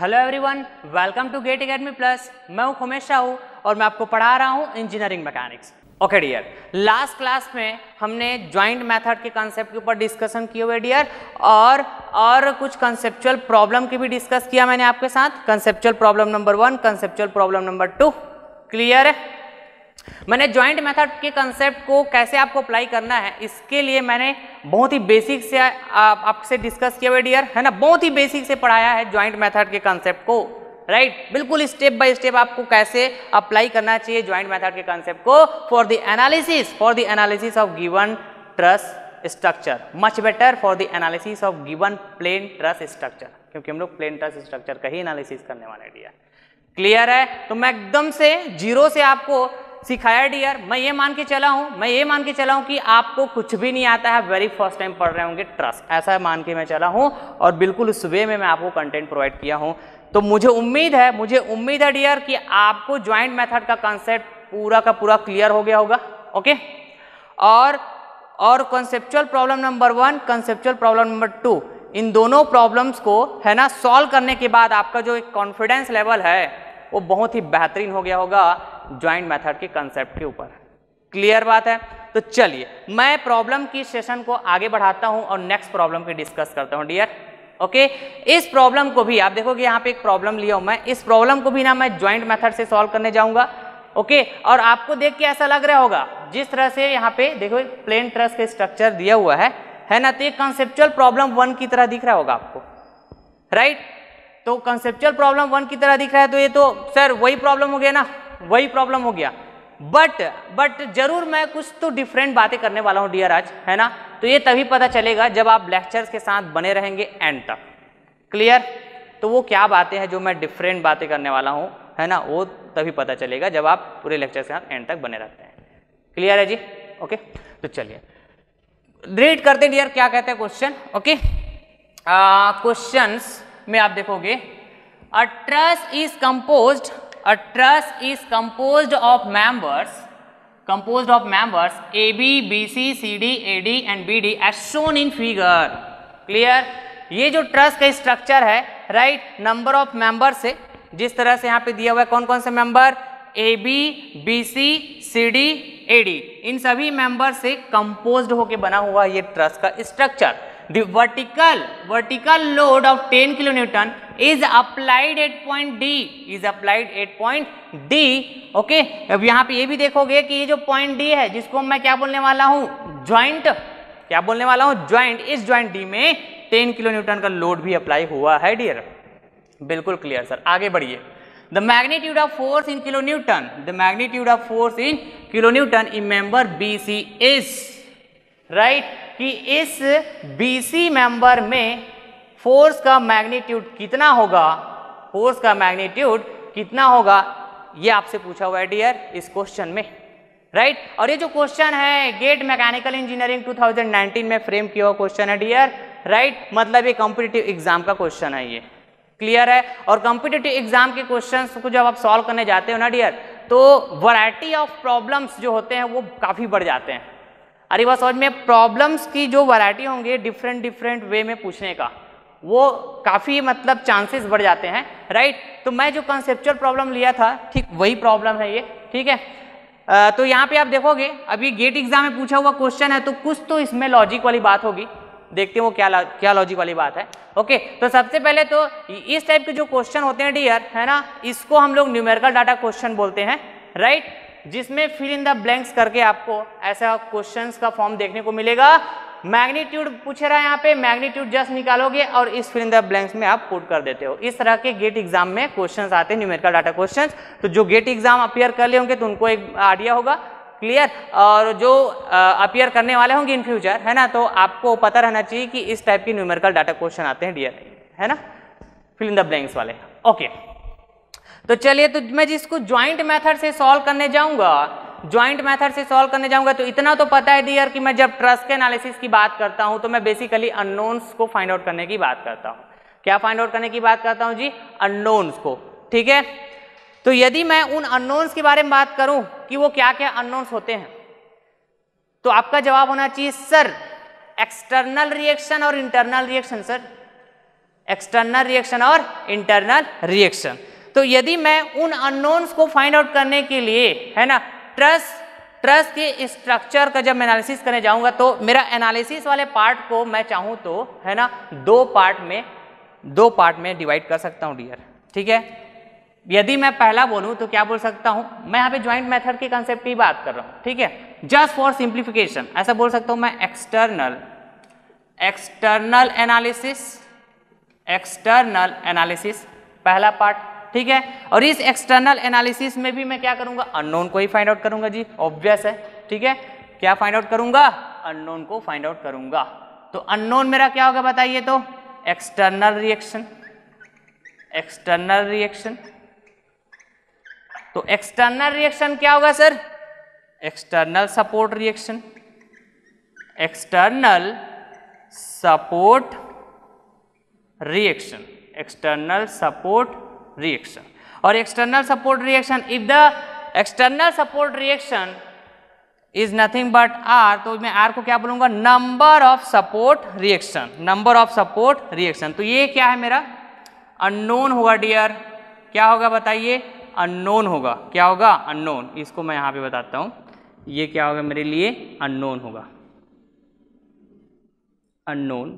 Hello everyone, welcome to GATE Academy Plus. मैं हूं उमेश साहू और मैं आपको पढ़ा रहा हूं engineering mechanics. Okay dear, last class में हमने जॉइंट मेथड के कंसेप्ट के ऊपर डिस्कशन किए हुए डियर, और कुछ कंसेप्चुअल प्रॉब्लम की भी डिस्कस किया मैंने आपके साथ। Conceptual problem number 1, conceptual problem number 2। Clear है? मैंने जॉइंट मेथड के कंसेप्ट को कैसे आपको अप्लाई करना है इसके लिए मैंने बहुत ही बेसिक से आपसे डिस्कस किया हुआ डियर, है ना। बहुत ही बेसिक से पढ़ाया है जॉइंट मेथड के कंसेप्ट को, राइट। बिल्कुल स्टेप बाय स्टेप आपको कैसे अप्लाई करना चाहिए जॉइंट मेथड के कंसेप्ट को for the analysis of given truss structure, much better for the analysis of given plane truss structure, क्योंकि हम लोग प्लेन ट्रस स्ट्रक्चर का ही एनालिसिस करने वाले डियर। क्लियर है? तो मैं एकदम से जीरो से आपको सिखाया डियर। मैं ये मान के चला हूं कि आपको कुछ भी नहीं आता है, वेरी फर्स्ट टाइम पढ़ रहे होंगे ट्रस्ट, ऐसा मान के मैं चला हूं और बिल्कुल उस वे में मैं आपको कंटेंट प्रोवाइड किया हूं। तो मुझे उम्मीद है डियर कि आपको ज्वाइंट मेथड का कंसेप्ट पूरा का पूरा क्लियर हो गया होगा। ओके, और conceptual problem number 1, conceptual problem number 2, इन दोनों प्रॉब्लम्स को, है ना, सॉल्व करने के बाद आपका जो एक कॉन्फिडेंस लेवल है वो बहुत ही बेहतरीन हो गया होगा ज्वाइंट मेथड के कंसेप्ट के ऊपर। क्लियर बात है? तो चलिए मैं प्रॉब्लम की सेशन को आगे बढ़ाता हूं और नेक्स्ट प्रॉब्लम की डिस्कस करता हूं डियर। ओके, इस प्रॉब्लम को भी आप देखोगे, यहाँ पे एक प्रॉब्लम लिया हूं मैं, इस प्रॉब्लम को भी ना मैं ज्वाइंट मेथड से सॉल्व करने जाऊंगा। ओके, और आपको देख के ऐसा लग रहा होगा जिस तरह से यहाँ पे देखो प्लेन ट्रस का स्ट्रक्चर दिया हुआ है ना, तो ये कंसेप्चुअल प्रॉब्लम 1 की तरह दिख रहा होगा आपको, राइट। तो कंसेप्चुअल प्रॉब्लम 1 की तरह दिख रहा है, तो ये तो सर वही प्रॉब्लम हो गया ना, वही प्रॉब्लम हो गया। बट जरूर मैं कुछ तो डिफरेंट बातें करने वाला हूं डियर आज, है ना। तो ये तभी पता चलेगा जब आप लेक्चर्स के साथ बने रहेंगे एंड तक। क्लियर? तो वो क्या बातें हैं जो मैं डिफरेंट बातें करने वाला हूं, है ना, वो तभी पता चलेगा जब आप पूरे लेक्चर के साथ एंड तक बने रहते हैं। क्लियर है जी? ओके, तो चलिए रीड करते डियर, क्या कहते हैं क्वेश्चन। ओके, क्वेश्चंस में आप देखोगे a truss is composed of members AB, BC, CD, AD and BD as shown in figure। Clear? ये जो ट्रस का स्ट्रक्चर है, राइट, नंबर ऑफ मेंबर से, जिस तरह से यहाँ पे दिया हुआ है कौन कौन से member, AB, BC, CD, AD, इन सभी मेंबर से कंपोज्ड होके बना हुआ ये ट्रस का structure. The vertical load of 10 kilonewton is applied at point D। Okay, अब यहाँ पे ये भी देखोगे कि ये जो पॉइंट D है, जिसको मैं क्या बोलने वाला हूँ, ज्वाइंट, क्या बोलने वाला हूँ, ज्वाइंट। इस ज्वाइंट D में 10 किलोन्यूटन का लोड भी अप्लाई हुआ है डियर। बिल्कुल क्लियर सर, आगे बढ़िए। The magnitude of force in kilonewton in member BC is, right, कि इस BC मेंबर में फोर्स का मैग्नीट्यूड कितना होगा, ये आपसे पूछा हुआ है डियर इस क्वेश्चन में, राइट। और ये जो क्वेश्चन है गेट मैकेनिकल इंजीनियरिंग 2019 में फ्रेम किया हुआ क्वेश्चन है डियर, राइट। मतलब ये कॉम्पिटिटिव एग्जाम का क्वेश्चन है ये। क्लियर है? और कॉम्पिटिटिव एग्जाम के क्वेश्चंस को जब आप सॉल्व करने जाते हो ना डियर, तो वैरायटी ऑफ प्रॉब्लम्स जो होते हैं वो काफी बढ़ जाते हैं। अरे बस समझ में, प्रॉब्लम्स की जो वैरायटी होंगे डिफरेंट वे में पूछने का, वो काफी मतलब चांसेस बढ़ जाते हैं, राइट। तो मैं जो कंसेप्चुअल प्रॉब्लम लिया था, ठीक वही प्रॉब्लम है ये, ठीक है। तो यहाँ पे आप देखोगे अभी गेट एग्जाम में पूछा हुआ क्वेश्चन है, तो कुछ तो इसमें लॉजिक वाली बात होगी, देखते हैं वो क्या लॉजिक वाली बात है। ओके, तो सबसे पहले तो इस टाइप के जो क्वेश्चन होते हैं डियर, है ना, इसको हम लोग न्यूमेरिकल डाटा क्वेश्चन बोलते हैं, राइट, जिसमें फिल इन द ब्लैंक्स करके आपको ऐसा क्वेश्चंस का फॉर्म देखने को मिलेगा। मैग्नीट्यूड पूछ रहा है यहाँ पे, मैग्नीट्यूड जस्ट निकालोगे और इस फिल इन द ब्लैंक्स में आप पुट कर देते हो। इस तरह के गेट एग्जाम में क्वेश्चंस आते हैं, न्यूमेरिकल डाटा क्वेश्चंस। तो जो गेट एग्जाम अपीयर कर ले होंगे तो उनको एक आइडिया होगा। क्लियर? और जो अपीयर करने वाले होंगे इन फ्यूचर, है ना, तो आपको पता रहना चाहिए कि इस टाइप की न्यूमेरिकल डाटा क्वेश्चन आते हैं डियर, है ना, फिल इन द ब्लैंक्स वाले। ओके, तो चलिए, तो मैं जिसको ज्वाइंट मेथड से सॉल्व करने जाऊंगा, तो इतना तो पता है डियर कि मैं जब ट्रस के एनालिसिस की बात करता हूं तो मैं बेसिकली अननोन्स को फाइंड आउट करने की बात करता हूं। क्या फाइंड आउट करने की बात करता हूं जी? अननोन्स को। ठीक है, तो यदि मैं उन अननोन्स के बारे में बात करूं कि वो क्या क्या अननोन्स होते हैं, तो आपका जवाब होना चाहिए सर एक्सटर्नल रिएक्शन और internal reaction. Sir external reaction और इंटरनल रिएक्शन। तो यदि मैं उन अननोन्स को फाइंड आउट करने के लिए, है ना, ट्रस के स्ट्रक्चर का जब मैं एनालिसिस करने जाऊंगा तो मेरा एनालिसिस वाले पार्ट को मैं चाहूं तो, है ना, दो पार्ट में डिवाइड कर सकता हूं डियर। ठीक है, यदि मैं पहला बोलूं तो क्या बोल सकता हूं, मैं यहाँ पे ज्वाइंट मेथड के कंसेप्ट की बात कर रहा हूं। ठीक है, जस्ट फॉर सिंप्लीफिकेशन ऐसा बोल सकता हूं मैं, एक्सटर्नल एनालिसिस पहला पार्ट। ठीक है, और इस एक्सटर्नल एनालिसिस में भी मैं क्या करूंगा, अननोन को ही फाइंड आउट करूंगा जी, ऑब्वियस है। ठीक है, क्या फाइंड आउट करूंगा, अननोन को फाइंड आउट करूंगा। तो अननोन मेरा क्या होगा बताइए, तो एक्सटर्नल रिएक्शन। तो एक्सटर्नल रिएक्शन क्या होगा sir, external support reaction, external support reaction. और external support reaction, if the external support reaction is nothing but R, तो मैं आर को क्या बोलूंगा, नंबर ऑफ सपोर्ट रिएक्शन। तो ये क्या है मेरा, अननोन होगा डियर। क्या होगा बताइए, अननोन होगा। क्या होगा, अननोन। इसको मैं यहां पे बताता हूं, ये क्या होगा मेरे लिए, अननोन होगा, अननोन।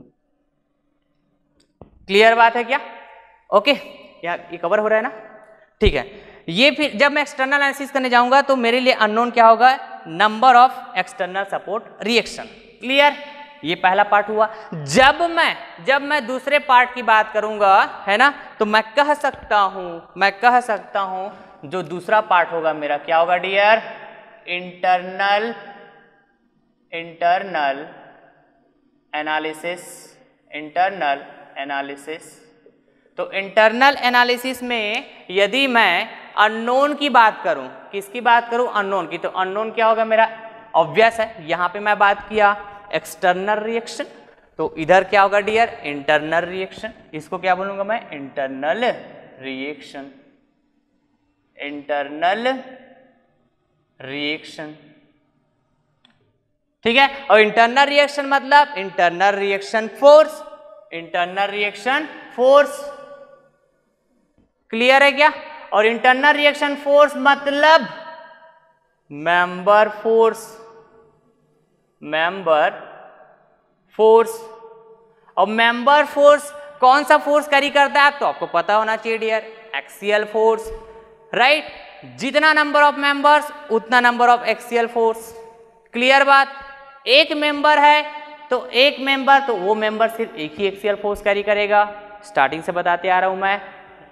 क्लियर बात है क्या, ओके, ये कवर हो रहा है ना। ठीक है, ये फिर जब मैं एक्सटर्नल एनालिसिस करने जाऊंगा तो मेरे लिए अननोन क्या होगा, number of external support reaction. Clear, ये पहला पार्ट हुआ। जब मैं दूसरे पार्ट की बात करूंगा, है ना, तो मैं कह सकता हूं जो दूसरा पार्ट होगा मेरा क्या होगा डियर, इंटरनल एनालिसिस। तो इंटरनल एनालिसिस में यदि मैं अननोन की बात करूं, किसकी बात करूं, अननोन की, तो अननोन क्या होगा मेरा, ऑब्वियस है। यहां पे मैं बात किया एक्सटर्नल रिएक्शन, तो इधर क्या होगा डियर, इंटरनल रिएक्शन। इसको क्या बोलूंगा मैं, इंटरनल रिएक्शन। ठीक है, और इंटरनल रिएक्शन मतलब इंटरनल रिएक्शन फोर्स। क्लियर है क्या, और इंटरनल रिएक्शन फोर्स मतलब मेंबर फोर्स। और मेंबर फोर्स कौन सा फोर्स कैरी करता है तो आपको पता होना चाहिए डियर, एक्सियल फोर्स, राइट। जितना नंबर ऑफ मेंबर्स उतना number of axial force. Clear बात, एक मेंबर है तो वो मेंबर सिर्फ एक ही एक्सियल फोर्स कैरी करेगा, स्टार्टिंग से बताते आ रहा हूं मैं,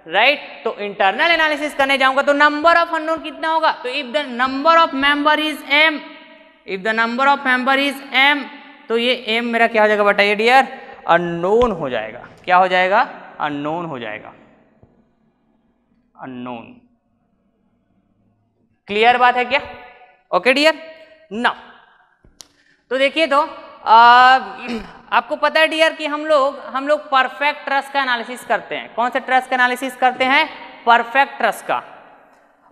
राइट। तो इंटरनल एनालिसिस करने जाऊंगा तो नंबर ऑफ अननोन कितना होगा, तो if the number of member is m, तो ये m मेरा क्या हो जाएगा बताइए डियर, अननोन हो जाएगा। क्या हो जाएगा, अननोन हो जाएगा, अननोन। क्लियर बात है क्या, ओके डियर। नाउ तो देखिए, तो आपको पता है डियर कि हम लोग परफेक्ट ट्रस का एनालिसिस करते हैं। कौन से ट्रस का एनालिसिस करते हैं, परफेक्ट ट्रस का।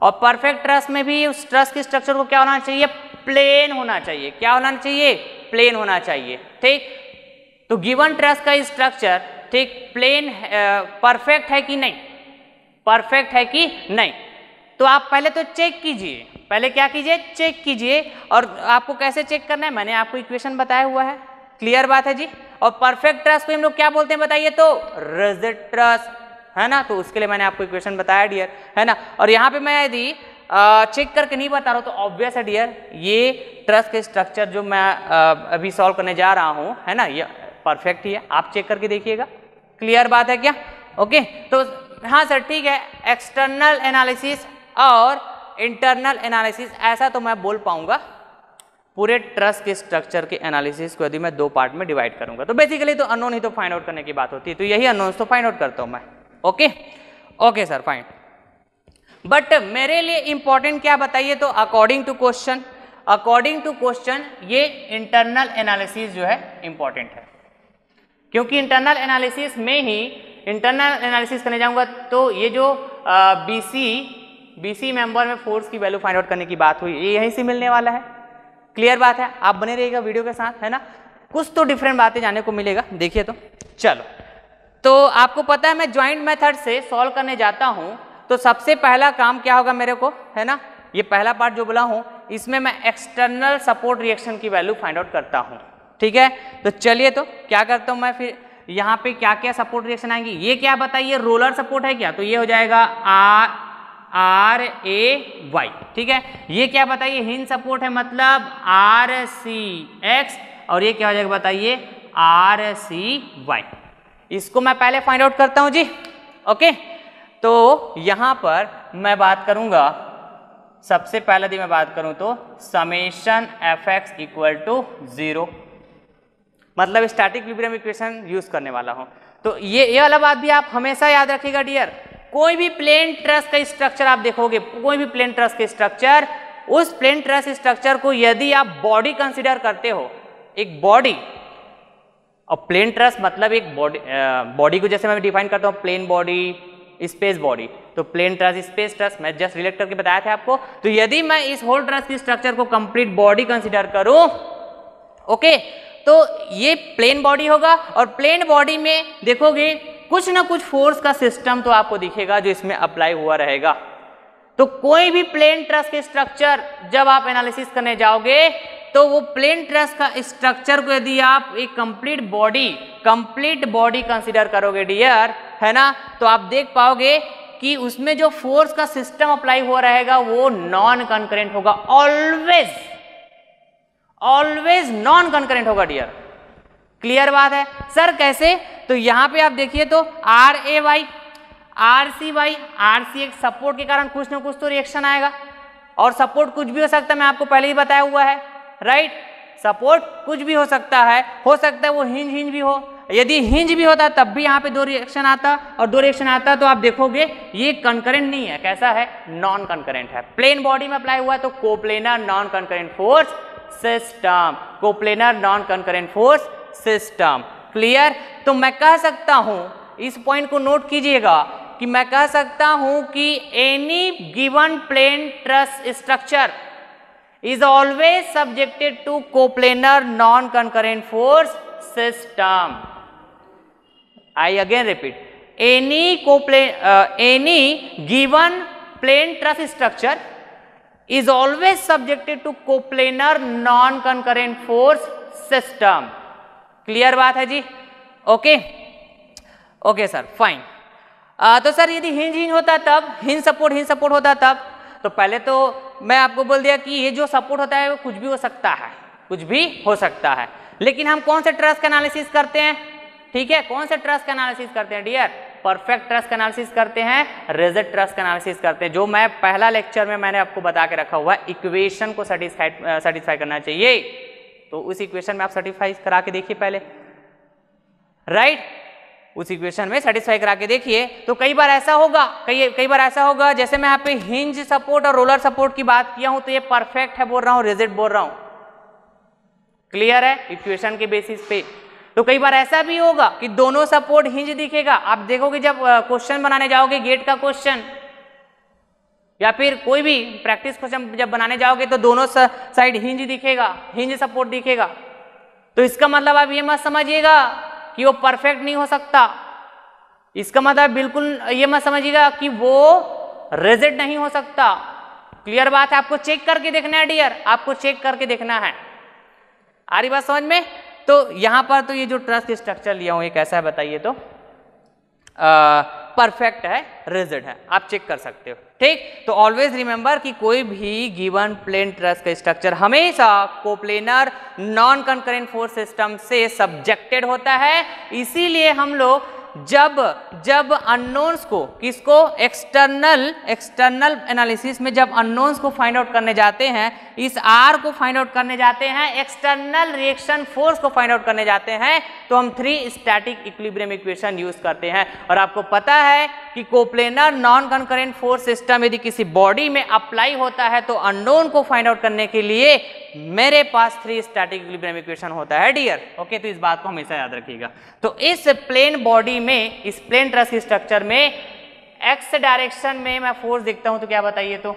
और परफेक्ट ट्रस में भी उस ट्रस के स्ट्रक्चर को क्या होना चाहिए, प्लेन होना चाहिए। क्या होना चाहिए, प्लेन होना चाहिए, ठीक। तो गिवन ट्रस का स्ट्रक्चर, ठीक, प्लेन परफेक्ट है कि नहीं, परफेक्ट है कि नहीं। तो आप पहले तो चेक कीजिए, पहले क्या कीजिए, चेक कीजिए। और आपको कैसे चेक करना है, मैंने आपको इक्वेशन बताया हुआ है। क्लियर बात है जी। और परफेक्ट ट्रस को हम लोग क्या बोलते हैं बताइए, तो रिजिड ट्रस, है ना। तो उसके लिए मैंने आपको इक्वेशन बताया डियर, है ना। और यहाँ पे मैं यदि चेक करके नहीं बता रहा हूँ तो ऑब्वियस है डियर, ये ट्रस के स्ट्रक्चर जो मैं अभी सॉल्व करने जा रहा हूँ, है ना, ये परफेक्ट ही है। आप चेक करके देखिएगा। क्लियर बात है क्या, ओके। तो हाँ सर ठीक है, एक्सटर्नल एनालिसिस और इंटरनल एनालिसिस ऐसा तो मैं बोल पाऊंगा। पूरे ट्रस के स्ट्रक्चर के एनालिसिस को यदि मैं दो पार्ट में डिवाइड करूंगा तो बेसिकली तो अननोन ही तो फाइंड आउट करने की बात होती है, तो यही अननोन्स तो फाइंड आउट करता हूं मैं। Okay sir, fine. बट मेरे लिए इंपॉर्टेंट क्या बताइए, तो अकॉर्डिंग टू क्वेश्चन ये इंटरनल एनालिसिस जो है इंपॉर्टेंट है, क्योंकि इंटरनल एनालिसिस में ही, इंटरनल एनालिसिस करने जाऊंगा तो ये जो बीसी मेंबर में फोर्स की वैल्यू फाइंड आउट करने की बात हुई, ये यहीं से मिलने वाला है। क्लियर बात है, आप बने रहिएगा वीडियो के साथ, है ना। कुछ तो डिफरेंट बातें जानने को मिलेगा, देखिए। तो चलो तो आपको पता है मैं ज्वाइंट मेथड से सॉल्व करने जाता हूं तो सबसे पहला काम क्या होगा मेरे को, है ना, ये पहला पार्ट जो बोला हूं इसमें मैं एक्सटर्नल सपोर्ट रिएक्शन की वैल्यू फाइंड आउट करता हूं, ठीक है। तो चलिए तो क्या करता हूं मैं, फिर यहाँ पे क्या क्या सपोर्ट रिएक्शन आएंगी, ये क्या बताइए, रोलर सपोर्ट है क्या, तो ये हो जाएगा RAY, ठीक है। ये क्या बताइए, हिंज सपोर्ट है मतलब RCX, और ये क्या हो जाएगा बताइए RCY। इसको मैं पहले फाइंड आउट करता हूं जी, ओके। तो यहां पर मैं बात करूंगा, सबसे पहले यदि मैं बात करूं तो समेशन Fx इक्वल टू 0, मतलब स्टैटिक इक्विलिब्रियम इक्वेशन यूज करने वाला हूं। तो ये वाला बात भी आप हमेशा याद रखिएगा डियर, कोई भी प्लेन ट्रस का स्ट्रक्चर आप देखोगे, कोई भी प्लेन ट्रस का स्ट्रक्चर, उस प्लेन ट्रस स्ट्रक्चर को यदि आप बॉडी कंसीडर करते हो, एक बॉडी, और प्लेन ट्रस मतलब एक बॉडी को जैसे मैं डिफाइन करता हूँ प्लेन बॉडी, स्पेस बॉडी, तो प्लेन ट्रस स्पेस ट्रस मैं जस्ट रिलेट करके बताया था आपको। तो यदि मैं इस होल ट्रस की स्ट्रक्चर को कंप्लीट बॉडी कंसीडर करूं, ओके, तो ये प्लेन बॉडी होगा, और प्लेन बॉडी में देखोगे कुछ ना कुछ फोर्स का सिस्टम तो आपको दिखेगा जो इसमें अप्लाई हुआ रहेगा। तो कोई भी प्लेन ट्रस के स्ट्रक्चर जब आप एनालिसिस करने जाओगे तो वो प्लेन ट्रस का स्ट्रक्चर को यदि आप एक कंप्लीट बॉडी कंसीडर करोगे डियर, है ना, तो आप देख पाओगे कि उसमें जो फोर्स का सिस्टम अप्लाई हुआ रहेगा वो नॉन कंकरेंट होगा, ऑलवेज नॉन कंकरेंट होगा डियर। क्लियर बात है सर, कैसे, तो यहां पे आप देखिए तो RAY, RCY, RCX सपोर्ट के कारण कुछ ना कुछ तो रिएक्शन आएगा, और सपोर्ट कुछ भी हो सकता है, मैं आपको पहले ही बताया हुआ है, राइट। सपोर्ट कुछ भी हो सकता है वो हिंज भी हो, यदि हिंज भी होता तब भी यहाँ पे दो रिएक्शन आता, और दो रिएक्शन आता तो आप देखोगे ये कंकरेंट नहीं है, कैसा है, नॉन कंकरेंट है। प्लेन बॉडी में अप्लाई हुआ है तो coplanar non concurrent force system, coplanar non concurrent force system. Clear. तो मैं कह सकता हूं, इस पॉइंट को नोट कीजिएगा कि मैं कह सकता हूं कि any given plane truss structure is always subjected to coplanar non-concurrent force system. I again repeat, any given plane truss structure is always subjected to coplanar non-concurrent force system. Clear बात है जी, ओके ओके सर, फाइन। तो sir यदि hinge होता तब, hinge support होता तब, तो पहले तो मैं आपको बोल दिया कि ये जो सपोर्ट होता है वो कुछ भी हो सकता है, लेकिन हम कौन से ट्रस का एनालिसिस करते हैं, ठीक है, कौन से ट्रस का एनालिसिस करते हैं डियर, परफेक्ट ट्रस का एनालिसिस करते हैं, रिजिड ट्रस का एनालिसिस करते हैं, जो मैं पहला लेक्चर में मैंने आपको बता के रखा हुआ है, इक्वेशन को सेटिस्फाई करना चाहिए, तो उस इक्वेशन में आप सेटिस्फाई करा के देखिए पहले, राइट, उस इक्वेशन में सेटिस्फाई करा के देखिए। तो कई बार ऐसा होगा, जैसे मैं यहाँ पे हिंज सपोर्ट और रोलर सपोर्ट की बात किया हूं तो ये परफेक्ट है बोल रहा हूं, रिजिड बोल रहा हूं, क्लियर है, इक्वेशन के बेसिस पे। तो कई बार ऐसा भी होगा कि दोनों सपोर्ट हिंज दिखेगा, आप देखोगे जब क्वेश्चन बनाने जाओगे, गेट का क्वेश्चन या फिर कोई भी प्रैक्टिस क्वेश्चन जब बनाने जाओगे तो दोनों साइड हिंज दिखेगा, हिंज सपोर्ट दिखेगा, तो इसका मतलब आप ये मत समझिएगा कि वो परफेक्ट नहीं हो सकता, इसका मतलब बिल्कुल ये मत समझिएगा कि वो रिजिड नहीं हो सकता। क्लियर बात है, आपको चेक करके देखना है डियर, आपको चेक करके देखना है, आ रही बात समझ में। तो यहां पर तो ये जो ट्रस की स्ट्रक्चर लिया हूं ये कैसा है बताइए, तो परफेक्ट है, रिजिड है, आप चेक कर सकते हो, ठीक। तो ऑलवेज रिमेंबर कि कोई भी गिवन प्लेन ट्रस का स्ट्रक्चर हमेशा coplanar non concurrent force system से सब्जेक्टेड होता है। इसीलिए हम लोग जब अननोन्स को, किसको, एक्सटर्नल एनालिसिस में जब अननोन्स को फाइंड आउट करने जाते हैं, इस आर को फाइंड आउट करने जाते हैं, एक्सटर्नल रिएक्शन फोर्स को फाइंड आउट करने जाते हैं, तो हम 3 स्टैटिक इक्विलिब्रियम इक्वेशन यूज करते हैं। और आपको पता है कि coplanar non concurrent force system यदि किसी बॉडी में अप्लाई होता है तो अननोन को फाइंड आउट करने के लिए मेरे पास 3 स्टैटिक इक्विलिब्रियम इक्वेशन होता है डियर, ओके। तो इस बात को हमेशा याद रखिएगा। तो इस प्लेन बॉडी में, इस प्लेन ट्रस की स्ट्रक्चर में एक्स डायरेक्शन में मैं फोर्स देखता हूं तो क्या बताइए, तो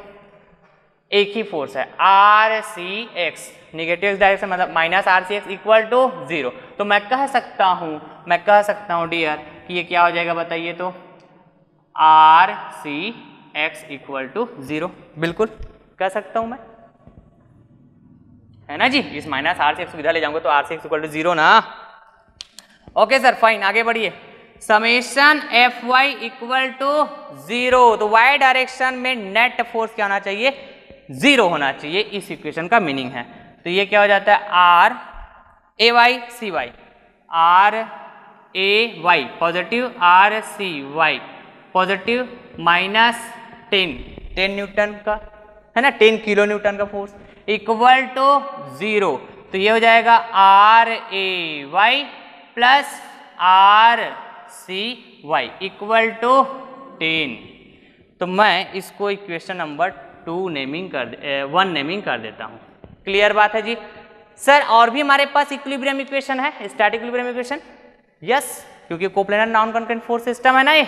एक ही फोर्स है RCX, नेगेटिव एक्स डायरेक्शन मतलब -RCX इक्वल टू 0। तो मैं कह सकता हूं डियर कि ये क्या हो जाएगा बताइए तो R C X equal to 0, बिल्कुल कह सकता हूं मैं, है ना जी। इस माइनस आर से एक्स इधर ले जाऊंगा तो R C X equal to 0 ना। ओके सर फाइन, आगे बढ़िए। Summation F Y equal to 0, तो वाई डायरेक्शन में नेट फोर्स क्या होना चाहिए, 0 होना चाहिए, इस इक्वेशन का मीनिंग है। तो ये क्या हो जाता है R A Y C Y, R A Y positive, R C Y positive minus 10 newton का, है ना, 10 किलो न्यूटन का फोर्स इक्वल टू 0। तो ये हो जाएगा R A Y plus R C Y equal to 10। तो मैं इसको इक्वेशन नंबर 1 नेमिंग कर देता हूँ। क्लियर बात है जी। सर और भी हमारे पास इक्विलिब्रियम इक्वेशन है, स्टैटिक इक्विलिब्रियम इक्वेशन, यस, क्योंकि coplanar non concurrent force system है ना ये,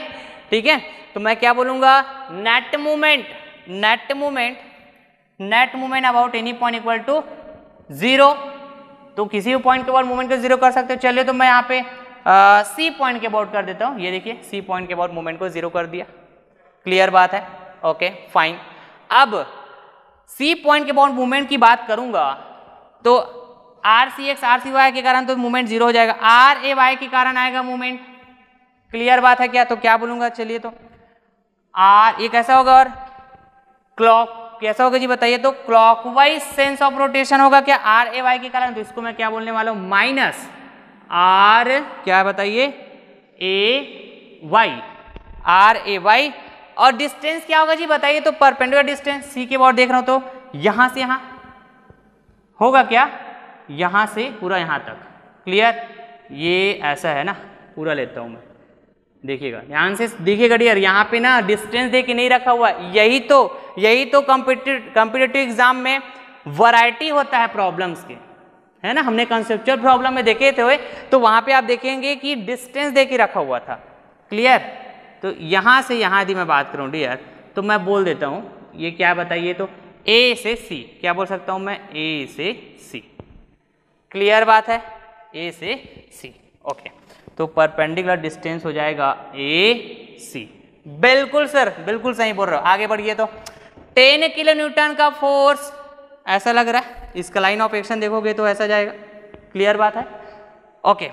ठीक है। तो मैं क्या बोलूंगा, net movement about any point equal to 0। तो किसी भी पॉइंट के अबाउट मूवमेंट को 0 कर सकते हो। चलिए तो मैं यहाँ पे सी पॉइंट के अबाउट कर देता हूँ। ये देखिए सी पॉइंट के अबाउट मूवमेंट को 0 कर दिया। क्लियर बात है, ओके फाइन। अब सी पॉइंट के अबाउट मूवमेंट की बात करूंगा तो R C X R C Y के कारण तो मूवमेंट 0 हो जाएगा, आर ए वाई के कारण आएगा मूवमेंट। क्लियर बात है क्या, तो क्या बोलूंगा, चलिए तो आर ये कैसा होगा और क्लॉक कैसा होगा जी बताइए तो क्लॉकवाइज सेंस ऑफ रोटेशन होगा क्या आर ए वाई के कारण। तो इसको मैं क्या बोलने वाला हूं, माइनस आर क्या बताइए ए वाई, आर ए वाई। और डिस्टेंस क्या होगा जी बताइए तो परपेंडिकुलर डिस्टेंस, सी के अबाउट देख रहा हूं तो यहां से यहां होगा क्या, यहां से पूरा यहां तक। क्लियर, ये ऐसा है ना, पूरा लेता हूं मैं, देखिएगा ध्यान से देखिएगा डियर, यहाँ पे ना डिस्टेंस दे के नहीं रखा हुआ। यही तो कॉम्पिटिटिव एग्जाम में वैरायटी होता है प्रॉब्लम्स के, है ना। हमने कंसेप्चुअल प्रॉब्लम में देखे थे तो वहां पे आप देखेंगे कि डिस्टेंस दे के रखा हुआ था। क्लियर, तो यहां से यहां यदि मैं बात करूं डियर तो मैं बोल देता हूं ये क्या बताइए तो ए से सी, क्या बोल सकता हूं मैं, ए से सी। क्लियर बात है, ए से सी, ओके। तो परपेंडिकुलर डिस्टेंस हो जाएगा ए सी। बिल्कुल सर, बिल्कुल सही बोल रहे हो। आगे बढ़िए तो 10 किलो न्यूटन का फोर्स ऐसा लग रहा है, इसका लाइन ऑफ एक्शन देखोगे तो ऐसा जाएगा। क्लियर बात है, ओके।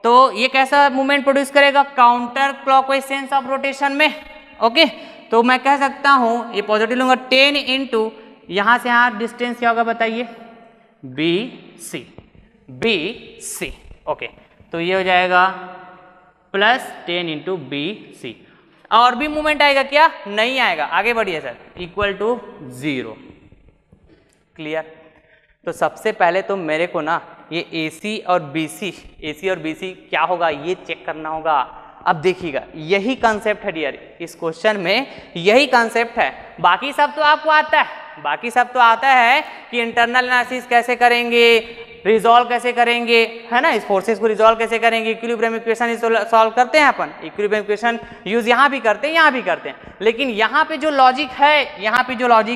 तो ये कैसा मूवमेंट प्रोड्यूस करेगा, counter clockwise sense of rotation में, ओके। तो मैं कह सकता हूं ये पॉजिटिव लूंगा 10 इंटू यहां से यहां डिस्टेंस क्या होगा बताइए, बी सी, ओके। तो ये हो जाएगा प्लस 10 इंटू बी सी। और भी मूवमेंट आएगा क्या, नहीं आएगा। आगे बढ़िए सर, इक्वल टू 0। क्लियर, तो सबसे पहले तो मेरे को ना ये AC और BC क्या होगा ये चेक करना होगा। अब देखिएगा यही कंसेप्ट है डियर, इस क्वेश्चन में यही कंसेप्ट है। बाकी सब तो आपको आता है कि इंटरनल एनालिसिस कैसे करेंगे, रिजॉल्व कैसे करेंगे, है ना, इस फोर्सेस को रिजॉल्व कैसे करेंगे, इक्विलिब्रियम इक्वेशन सॉल्व करते हैं अपन, इक्विलिब्रियम इक्वेशन यूज यहाँ भी करते हैं, यहाँ भी करते हैं। लेकिन यहाँ पे जो लॉजिक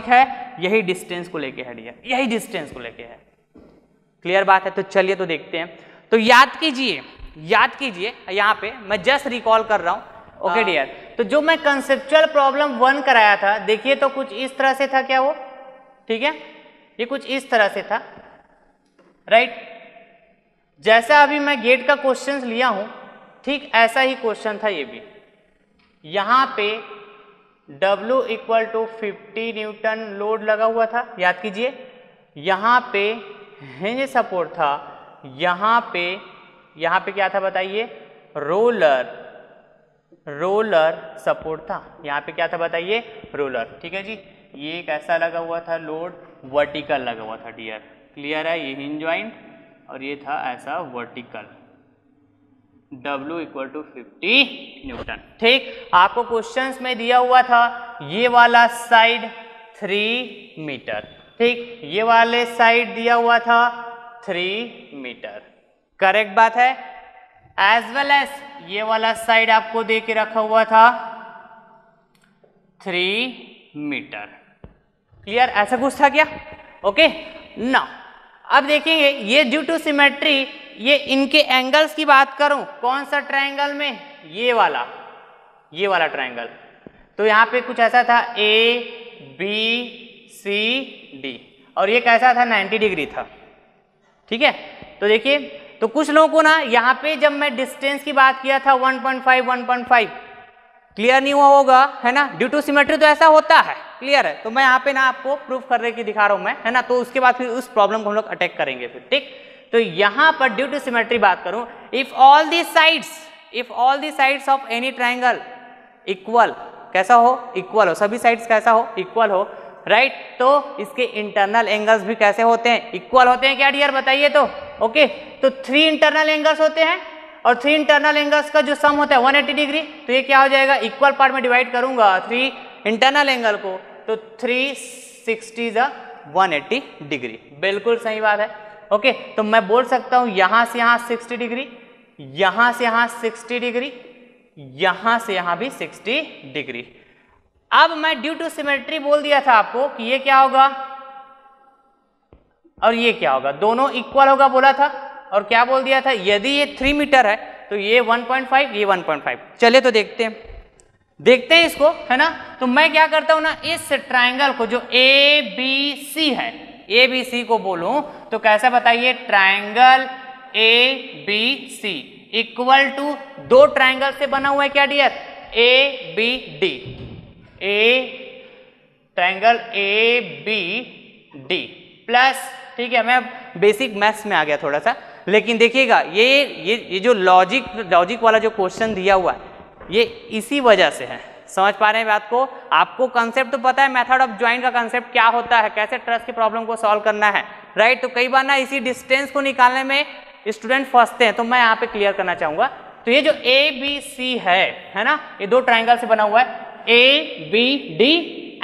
है यही डिस्टेंस को लेके है डियर, यही डिस्टेंस को लेके है। क्लियर बात है, तो चलिए तो देखते हैं। तो याद कीजिए यहाँ पे मैं जस्ट रिकॉल कर रहा हूँ, ओके डियर। तो जो मैं कंसेप्चुअल प्रॉब्लम 1 कराया था, देखिए तो कुछ इस तरह से था क्या वो, ठीक है, ये कुछ इस तरह से था, राइट। जैसा अभी मैं गेट का क्वेश्चंस लिया हूं ठीक ऐसा ही क्वेश्चन था ये भी। यहां पे W equal to 50 newton load लगा हुआ था, याद कीजिए। यहां पे हिंज सपोर्ट था, यहां पे क्या था बताइए, रोलर सपोर्ट था। यहां पे क्या था बताइए, रोलर, ठीक है जी। ये कैसा लगा हुआ था लोड, वर्टिकल लगा हुआ था डियर। क्लियर है, ये हिंज जॉइंट और ये था ऐसा vertical. W equal to 50 newton, ठीक। आपको क्वेश्चंस में दिया हुआ था ये वाला साइड 3 मीटर, ठीक, ये वाले साइड दिया हुआ था 3 मीटर, करेक्ट बात है। एज वेल एज ये वाला साइड आपको दे के रखा हुआ था 3 मीटर। क्लियर, ऐसा कुछ था क्या, ओके ना। अब देखेंगे ये ड्यू टू सिमेट्री, ये इनके एंगल्स की बात करूं, कौन सा ट्रायंगल में, ये वाला ट्राइंगल, तो यहाँ पे कुछ ऐसा था ABCD और ये कैसा था 90 डिग्री था, ठीक है। तो देखिए, तो कुछ लोगों को ना यहाँ पे जब मैं डिस्टेंस की बात किया था 1.5 क्लियर नहीं हुआ होगा, है ना, ड्यू टू सिमेट्री तो ऐसा होता है, क्लियर है। तो मैं यहाँ पे ना आपको प्रूफ करने की दिखा रहा हूँ मैं, है ना, तो उसके बाद फिर उस प्रॉब्लम को हम लोग अटैक करेंगे फिर, ठीक। तो यहाँ पर ड्यू टू सिमेट्री बात करूँ, if all the sides of any triangle equal, कैसा हो, इक्वल हो, सभी साइड्स कैसा हो, इक्वल हो, राइट, तो इसके इंटरनल एंगल्स भी कैसे होते हैं, इक्वल होते हैं क्या डियर, बताइए तो। ओके, तो 3 इंटरनल एंगल्स होते हैं और 3 इंटरनल एंगल्स का जो सम होता है 180 डिग्री, तो ये क्या हो जाएगा, इक्वल पार्ट में डिवाइड करूंगा 3 इंटरनल एंगल को, तो 360 = 180 डिग्री, बिल्कुल सही बात है। ओके, तो मैं बोल सकता हूं यहां से यहां 60 डिग्री, यहां से यहां 60 डिग्री, यहां से यहां भी 60 डिग्री। अब मैं ड्यू टू सिमेट्री बोल दिया था आपको कि ये क्या होगा और ये क्या होगा, दोनों इक्वल होगा बोला था, और क्या बोल दिया था, यदि ये 3 मीटर है तो ये 1.5, ये 1.5। चलिए तो देखते हैं इसको, है ना। तो मैं क्या करता हूं ना, इस ट्राइंगल को जो ABC है, ABC को बोलूं तो कैसा बताइए, triangle ABC equal to 2 triangle से बना हुआ है क्या dear, ABD, triangle ABD plus, ठीक है, मैं बेसिक मैथ्स में आ गया थोड़ा सा, लेकिन देखिएगा ये जो लॉजिक वाला जो क्वेश्चन दिया हुआ है ये इसी वजह से है, समझ पा रहे हैं बात को। आपको कंसेप्ट तो पता है, मेथड ऑफ ज्वाइन का कंसेप्ट क्या होता है, कैसे ट्रस की प्रॉब्लम को सॉल्व करना है, राइट। तो कई बार ना इसी डिस्टेंस को निकालने में स्टूडेंट फंसते हैं, तो मैं यहाँ पे क्लियर करना चाहूंगा। तो ये जो ABC है ना, ये 2 ट्राइंगल से बना हुआ है, ABD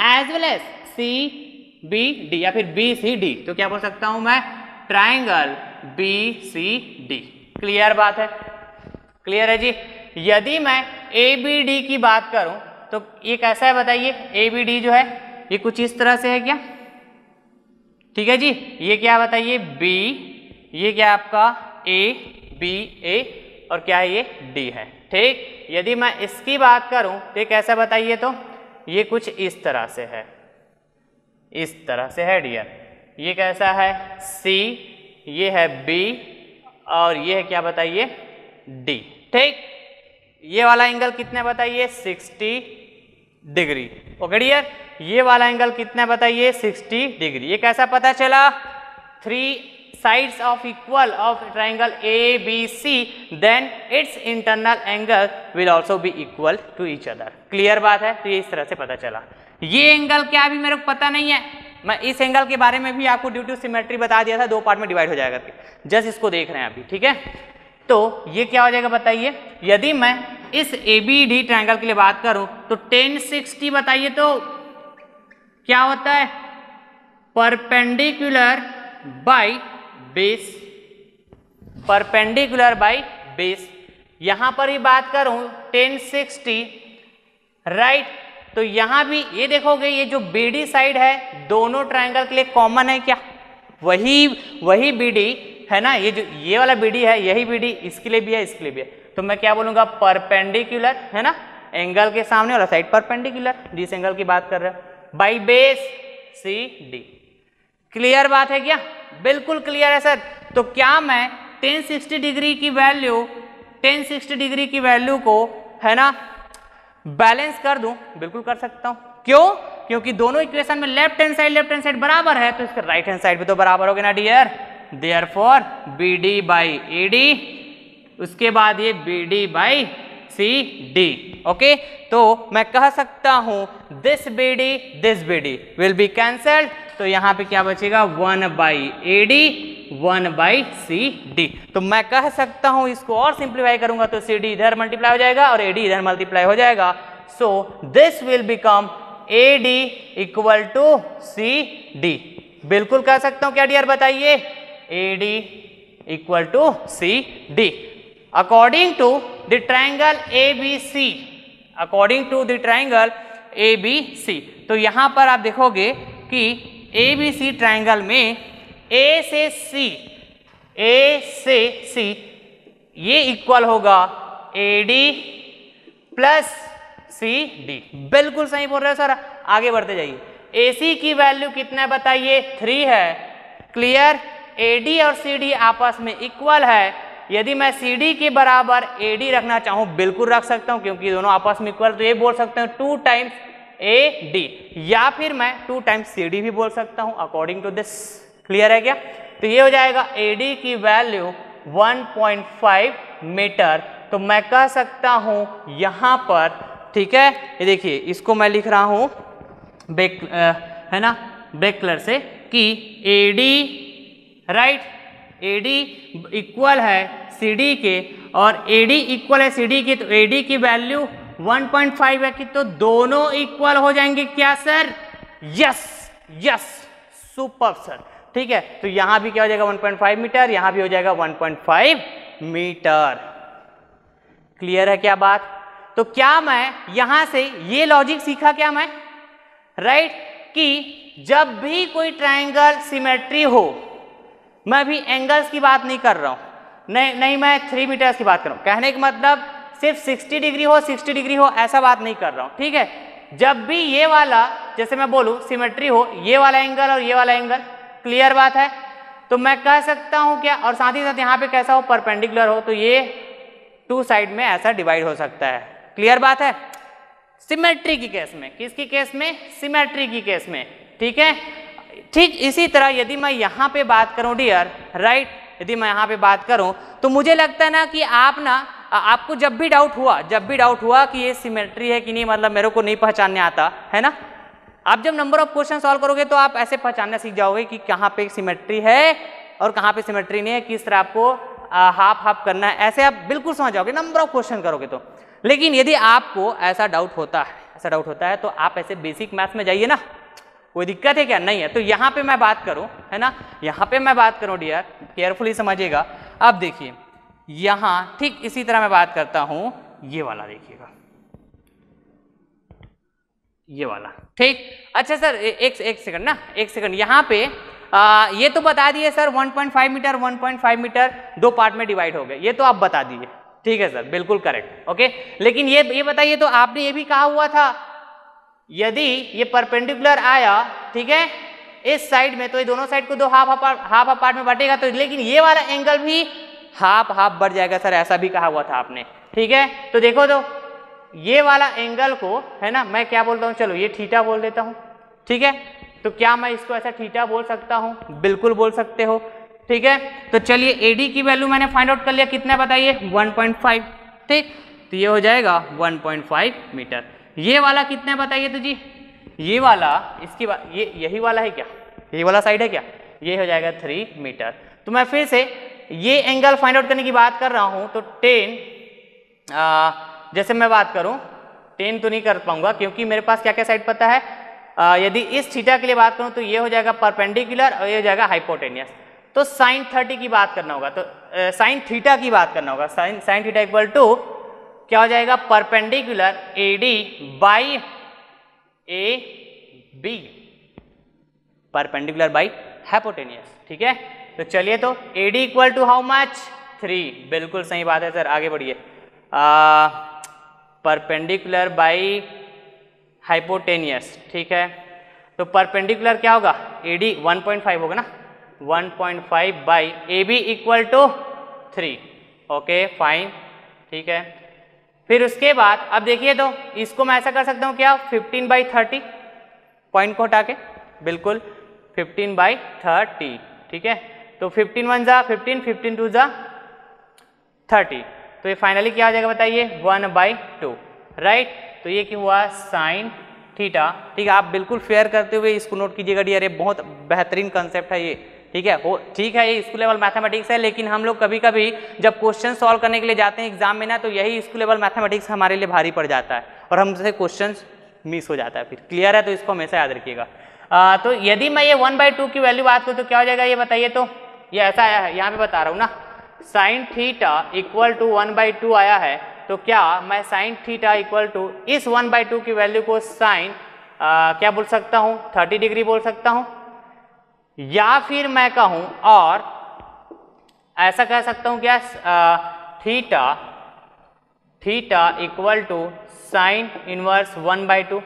as well as CBD या फिर BCD, तो क्या बोल सकता हूं मैं, ट्राइंगल BCD। क्लियर बात है, क्लियर है जी। यदि मैं ABD की बात करूं तो ये कैसा है बताइए, ABD जो है ये कुछ इस तरह से है क्या, ठीक है जी, ये क्या बताइए B, ये क्या आपका A और क्या है ये D है, ठीक। यदि मैं इसकी बात करूं तो ये कैसा बताइए, तो ये कुछ इस तरह से है, इस तरह से है डियर, ये कैसा है C, ये है B और ये है क्या बताइए D, ठीक। ये वाला एंगल कितना बताइए, 60 डिग्री, ओके डियर। ये वाला एंगल कितना बताइए, 60 डिग्री। ये कैसा पता चला, 3 sides of equal of triangle ABC, then its internal angle will also be equal to each other। Clear बात है, तो ये इस तरह से पता चला। ये एंगल क्या अभी मेरे को पता नहीं है, मैं इस एंगल के बारे में भी आपको ड्यू टू सिमेट्री बता दिया था, 2 पार्ट में डिवाइड हो जाएगा, जस्ट इसको देख रहे हैं अभी, ठीक है। तो ये क्या हो जाएगा बताइए, यदि मैं इस ABD ट्राइंगल के लिए बात करूं तो 1060 बताइए तो क्या होता है, perpendicular by base, perpendicular by base. यहां पर ही बात करूं 1060, राइट, तो यहां भी ये देखोगे, ये जो BD साइड है दोनों ट्राइंगल के लिए कॉमन है क्या, वही BD है ना, ये वाला BD है, यही BD इसके लिए भी है, इसके लिए भी है। तो मैं क्या बोलूंगा, परपेंडिकुलर, है ना, एंगल के सामने वाला साइड परपेंडिकुलर, जिस एंगल की बात कर रहे हो, बाई बेस CD। क्लियर बात है क्या, बिल्कुल क्लियर है सर। तो क्या मैं 1060 डिग्री की वैल्यू, 1060 डिग्री की वैल्यू को, है ना, बैलेंस कर दूं, बिल्कुल कर सकता हूं। क्यों, क्योंकि दोनों इक्वेशन में लेफ्ट हैंड साइड बराबर है, तो इसका राइट हैंड साइड भी तो बराबर हो गया ना dear. Therefore BD by AD, उसके बाद ये BD बाई CD, ओके। तो मैं कह सकता हूं this BD will be cancelled, तो यहां पे क्या बचेगा, 1 बाई AD 1 बाई CD। तो मैं कह सकता हूं, इसको और सिंप्लीफाई करूंगा तो CD इधर मल्टीप्लाई हो जाएगा और AD इधर मल्टीप्लाई हो जाएगा। So this will become AD equal to CD। बिल्कुल कह सकता हूं क्या डियर बताइए, AD equal to CD according to the triangle ABC, according to the triangle ABC। तो यहां पर आप देखोगे कि ABC ट्राइंगल में A से C ये इक्वल होगा AD प्लस सी डी। बिल्कुल सही बोल रहे हो सर, आगे बढ़ते जाइए। AC की वैल्यू कितना बताइए, 3 है। क्लियर, AD और CD आपस में इक्वल है। यदि मैं CD के बराबर AD रखना चाहूं बिल्कुल रख सकता हूं, क्योंकि दोनों आपस में इक्वल, तो ये बोल सकते हैं 2 टाइम्स AD, या फिर मैं 2 टाइम्स CD भी बोल सकता हूं अकॉर्डिंग टू दिस। क्लियर है क्या? तो ये हो जाएगा AD की वैल्यू 1.5 मीटर। तो मैं कह सकता हूं यहां पर, ठीक है, ये देखिए इसको मैं लिख रहा हूं बैक है ना, बैक कलर से, कि AD राइट, AD इक्वल है CD के, और AD इक्वल है CD के, तो AD की वैल्यू 1.5 है कि, तो दोनों इक्वल हो जाएंगे क्या sir? Yes yes, super sir. ठीक है, तो यहां भी क्या हो जाएगा 1.5 मीटर, यहां भी हो जाएगा 1.5 मीटर। क्लियर है क्या बात? तो क्या मैं यहां से ये लॉजिक सीखा क्या मैं, राइट, कि जब भी कोई ट्रायंगल सिमेट्री हो, मैं भी एंगल्स की बात नहीं कर रहा हूं, नहीं मैं 3 मीटर्स की बात कर रहा हूं, कहने का मतलब सिर्फ 60 डिग्री हो 60 डिग्री हो ऐसा बात नहीं कर रहा हूं। ठीक है, जब भी ये वाला, जैसे मैं बोलूं सिमेट्री हो, ये वाला एंगल और ये वाला एंगल, क्लियर बात है, तो मैं कह सकता हूं क्या, और साथ ही साथ यहाँ पे कैसा हो, परपेंडिकुलर हो, तो ये 2 साइड में ऐसा डिवाइड हो सकता है। क्लियर बात है, सिमेट्री की केस में, किसकी केस में? सिमेट्री की केस में। ठीक है, ठीक इसी तरह यदि मैं यहाँ पे बात करूं डियर, राइट, यदि मैं यहाँ पे बात करूं, तो मुझे लगता है ना कि आपको जब भी डाउट हुआ कि ये सिमेट्री है कि नहीं, मतलब मेरे को नहीं पहचानने आता है ना, आप जब नंबर ऑफ क्वेश्चन सॉल्व करोगे तो आप ऐसे पहचानना सीख जाओगे कि कहाँ पे सिमेट्री है और कहाँ पे सिमेट्री नहीं है, किस तरह आपको हाफ करना है, ऐसे आप बिल्कुल समझ जाओगे नंबर ऑफ क्वेश्चन करोगे तो। लेकिन यदि आपको ऐसा डाउट होता है तो आप ऐसे बेसिक मैथ्स में जाइए ना, कोई दिक्कत है क्या? नहीं है। तो यहाँ पे मैं बात करूँ, है ना, यहाँ पे मैं बात करूँ डियर, केयरफुली समझिएगा। अब देखिए यहाँ ठीक इसी तरह मैं बात करता हूँ, ये वाला देखिएगा, ये वाला, ठीक। अच्छा सर एक सेकंड ना, एक सेकंड, यहाँ पे ये तो बता दिए सर 1.5 मीटर 1.5 मीटर 2 पार्ट में डिवाइड हो गए, ये तो आप बता दिए, ठीक है सर, बिल्कुल करेक्ट, ओके। लेकिन ये बताइए, तो आपने ये भी कहा हुआ था यदि ये परपेंडिकुलर आया, ठीक है, इस साइड में, तो ये दोनों साइड को दो हाफ पार्ट में बांटेगा, तो लेकिन ये वाला एंगल भी हाफ बढ़ जाएगा सर, ऐसा भी कहा हुआ था आपने, ठीक है। तो देखो, तो ये वाला एंगल को, है ना, मैं क्या बोलता हूँ, चलो ये थीटा बोल देता हूँ, ठीक है। तो क्या मैं इसको ऐसा थीटा बोल सकता हूँ? बिल्कुल बोल सकते हो, ठीक है। तो चलिए AD की वैल्यू मैंने फाइंड आउट कर लिया, कितना बताइए? 1.5, ठीक। तो ये हो जाएगा 1.5 मीटर। ये वाला कितना बताइए तो जी? ये वाला, इसकी यही वाला है क्या? यही वाला साइड है क्या? ये हो जाएगा 3 मीटर। तो मैं फिर से ये एंगल फाइंड आउट करने की बात कर रहा हूँ, तो 10 जैसे मैं बात करूं 10 तो नहीं कर पाऊंगा, क्योंकि मेरे पास क्या क्या साइड पता है। यदि इस थीटा के लिए बात करूं तो ये हो जाएगा परपेंडिकुलर और ये हो जाएगा हाइपोटेनियस। तो साइन 30 की बात करना होगा, तो साइन थीटा की बात करना होगा। साइन थीटा इक्वल टू क्या हो जाएगा? Perpendicular AD by AB, perpendicular by hypotenuse, ठीक है। तो चलिए, तो AD equal to how much? 3, बिल्कुल सही बात है सर, आगे बढ़िए। परपेंडिकुलर बाई हाइपोटेनियस, ठीक है। तो परपेंडिकुलर क्या होगा? AD 1.5 होगा ना, 1.5 by AB equal to 3, okay fine, ठीक है। फिर उसके बाद अब देखिए, तो इसको मैं ऐसा कर सकता हूँ क्या? 15/30, पॉइंट को हटा के, बिल्कुल 15/30, ठीक है। तो 15 1 जा 15, 15 2 जा 30, तो ये फाइनली क्या हो जाएगा बताइए? 1/2, राइट। तो ये क्या हुआ? साइन थीटा, ठीक है। आप बिल्कुल फेयर करते हुए इसको नोट कीजिएगा डियर, ये बहुत बेहतरीन कंसेप्ट है ये, ठीक है। हो ठीक है, ये स्कूल लेवल मैथमेटिक्स है, लेकिन हम लोग कभी कभी जब क्वेश्चन सॉल्व करने के लिए जाते हैं एग्जाम में ना, तो यही स्कूल लेवल मैथमेटिक्स हमारे लिए भारी पड़ जाता है और हमसे क्वेश्चन मिस हो जाता है फिर। क्लियर है? तो इसको हमेशा याद रखिएगा। तो यदि मैं ये 1/2 की वैल्यू बात करूँ तो क्या हो जाएगा ये बताइए? तो ये ऐसा आया है, यहाँ पे बता रहा हूँ ना, साइन थीटा इक्वल टू 1/2 आया है, तो क्या मैं साइन थीटा इक्वल टू इस 1/2 की वैल्यू को साइन क्या बोल सकता हूँ? 30 डिग्री बोल सकता हूँ, या फिर मैं कहूँ और ऐसा कह सकता हूँ क्या? Theta equal to sine inverse 1/2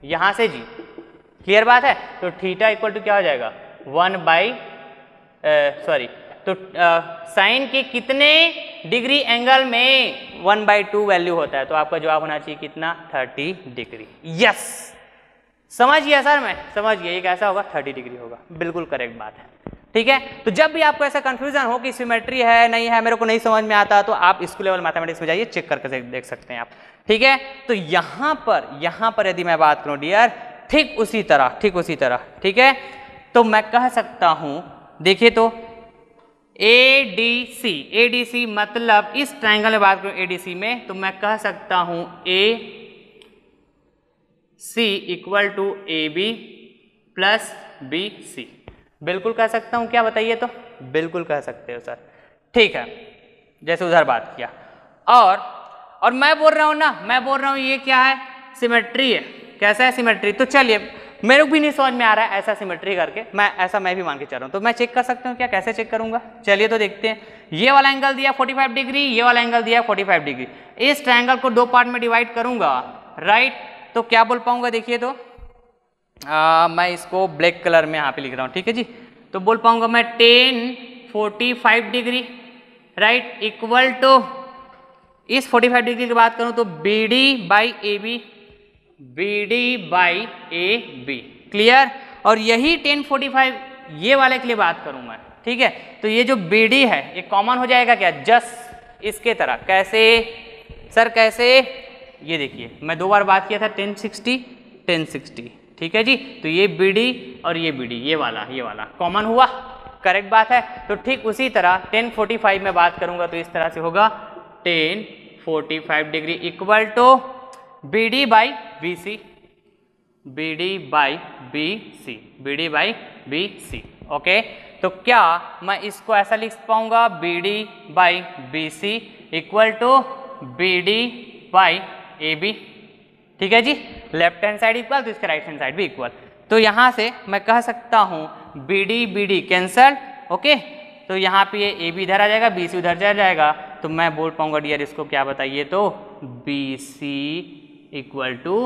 यहाँ से जी, क्लियर बात है। तो थीटा इक्वल टू क्या हो जाएगा, तो साइन के कितने डिग्री एंगल में 1/2 वैल्यू होता है, तो आपका जवाब होना चाहिए कितना, 30 डिग्री। यस, समझ गया सर, मैं समझ गया, ये कैसा होगा, 30 डिग्री होगा, बिल्कुल करेक्ट बात है। ठीक है, तो जब भी आपको ऐसा कंफ्यूजन हो कि सिमेट्री है नहीं है, मेरे को नहीं समझ में आता, तो आप स्कूल लेवल मैथमेटिक्स में जाइए, चेक करके देख सकते हैं आप। ठीक है, तो यहाँ पर यदि मैं बात करूँ डियर, ठीक उसी तरह, ठीक है, तो मैं कह सकता हूँ, देखिए तो ADC मतलब इस ट्रायंगल में बात करूं ADC में, तो मैं कह सकता हूं AC equal to AB plus BC, बिल्कुल कह सकता हूं क्या, बताइए तो, बिल्कुल कह सकते हो सर। ठीक है, जैसे उधर बात किया, और मैं बोल रहा हूं ये क्या है, सिमेट्री है। कैसा है, सिमेट्री। तो चलिए, मेरे को भी नहीं समझ में आ रहा है ऐसा सिमेट्री करके, मैं भी मान के चल रहा हूँ, तो मैं चेक कर सकता हूँ क्या, कैसे चेक करूंगा, चलिए तो देखते हैं। ये वाला एंगल दिया 45 डिग्री, ये वाला एंगल दिया 45 डिग्री, इस ट्रायंगल को दो पार्ट में डिवाइड करूंगा, राइट। तो क्या बोल पाऊंगा, देखिए तो मैं इसको ब्लैक कलर में यहाँ पे लिख रहा हूँ, ठीक है जी। तो बोल पाऊंगा मैं 10 45 डिग्री, राइट, इक्वल टू इस 45 डिग्री की बात करूँ तो BD बाई AB, क्लियर। और यही 10 45 ये वाले के लिए बात करूं मैं, ठीक है। तो ये जो BD है ये कॉमन हो जाएगा क्या, जस्ट इसके तरह। कैसे सर, कैसे, ये देखिए मैं दो बार बात किया था 1060, ठीक है जी। तो ये BD और ये BD, ये वाला कॉमन हुआ, करेक्ट बात है। तो ठीक उसी तरह 10 45 में बात करूंगा तो इस तरह से होगा 10 45 degree equal to BD by BC, okay. तो क्या मैं इसको ऐसा लिख पाऊंगा, BD by BC equal to BD by AB, ठीक है जी। लेफ्ट हैंड साइड इक्वल तो इसके राइट हैंड साइड भी इक्वल। तो यहां से मैं कह सकता हूं BD कैंसल, ओके। तो यहाँ पे ये AB इधर आ जाएगा, BC उधर चला जाएगा, तो मैं बोल पाऊंगा डियर इसको क्या, बताइए तो, BC इक्वल टू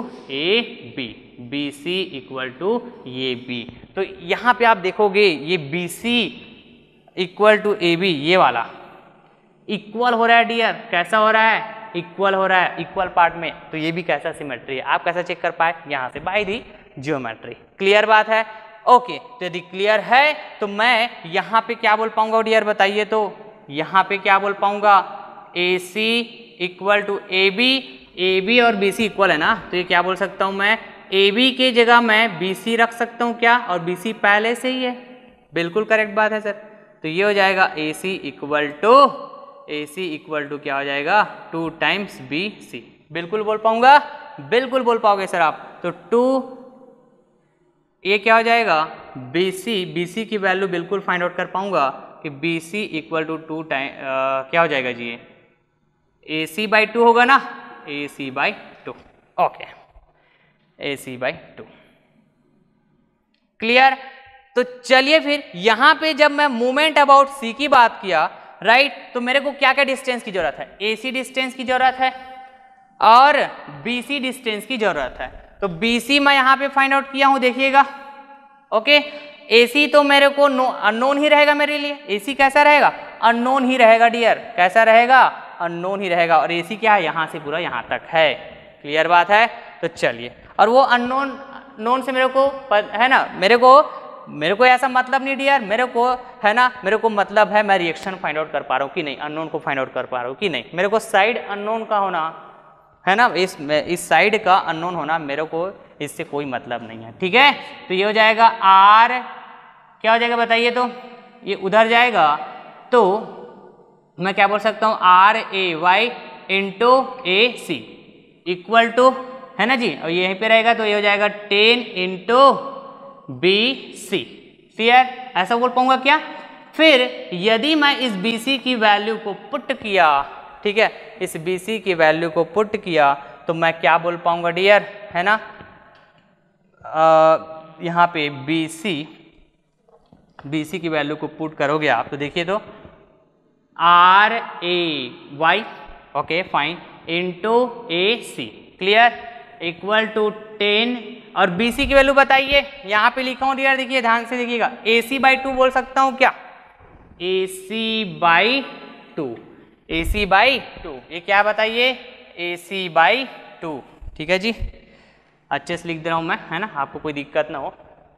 ये B। तो यहाँ पे आप देखोगे ये BC इक्वल टू AB, ये वाला इक्वल हो रहा है डियर, कैसा हो रहा है, इक्वल हो रहा है, इक्वल पार्ट में। तो ये भी कैसा सिमेट्री है, आप कैसा चेक कर पाए, यहाँ से बाय दी ज्योमेट्री, क्लियर बात है, ओके। तो यदि क्लियर है तो मैं यहाँ पे क्या बोल पाऊंगा डियर, बताइए तो, यहाँ पे क्या बोल पाऊंगा, AC इक्वल टू AB और BC इक्वल है ना, तो ये क्या बोल सकता हूँ मैं, AB की जगह मैं BC रख सकता हूँ क्या, और BC पहले से ही है, बिल्कुल करेक्ट बात है सर। तो ये हो जाएगा AC इक्वल टू क्या हो जाएगा, 2 टाइम्स BC, बिल्कुल बोल पाऊंगा, बिल्कुल बोल पाओगे सर आप। तो 2 ये क्या हो जाएगा, BC की वैल्यू बिल्कुल फाइंड आउट कर पाऊंगा कि BC इक्वल टू 2 टाइम क्या हो जाएगा जी, AC बाई 2 होगा ना, AC by 2, okay, AC by 2, clear. तो चलिए फिर यहाँ पे जब मैं मोमेंट अबाउट C की बात किया, राइट, तो मेरे को क्या क्या डिस्टेंस की जरूरत है, AC डिस्टेंस की जरूरत है और BC डिस्टेंस की जरूरत है। तो BC मैं यहाँ पे फाइंड आउट किया हूँ, देखिएगा, ओके। AC तो मेरे को अननोन ही रहेगा मेरे लिए, AC कैसा रहेगा, अननोन ही रहेगा डियर, कैसा रहेगा, अननोन ही रहेगा। और AC क्या है, यहाँ से पूरा यहाँ तक है, क्लियर बात है। तो चलिए, और वो अननोन से मेरे को है ना, मेरे को ऐसा मतलब नहीं डियर, मेरे को है ना, मेरे को मतलब है मैं रिएक्शन फाइंड आउट कर पा रहा हूँ कि नहीं, अननोन को फाइंड आउट कर पा रहा हूँ कि नहीं, मेरे को साइड अननोन का होना है ना, इस साइड का अननोन होना मेरे को इससे कोई मतलब नहीं है, ठीक है। तो ये हो जाएगा R, क्या हो जाएगा बताइए तो, ये उधर जाएगा, तो मैं क्या बोल सकता हूँ, RAY into AC equal to, है ना जी, और यहीं पे रहेगा तो ये हो जाएगा 10 इंटू BC, क्लियर, ऐसा बोल पाऊंगा क्या। फिर यदि मैं इस BC की वैल्यू को पुट किया, ठीक है, इस BC की वैल्यू को पुट किया तो मैं क्या बोल पाऊंगा डियर, है ना, यहाँ पे BC की वैल्यू को पुट करोगे आप तो देखिए तो RAY, okay fine, into AC, clear, equal to 10 और BC की वैल्यू बताइए, यहाँ पे लिखा हूँ डियर, देखिए ध्यान से देखिएगा, AC/2 बोल सकता हूँ क्या, AC/2, AC/2, ये क्या बताइए, AC/2, ठीक है जी, अच्छे से लिख दे रहा हूँ मैं, है ना, आपको कोई दिक्कत ना हो,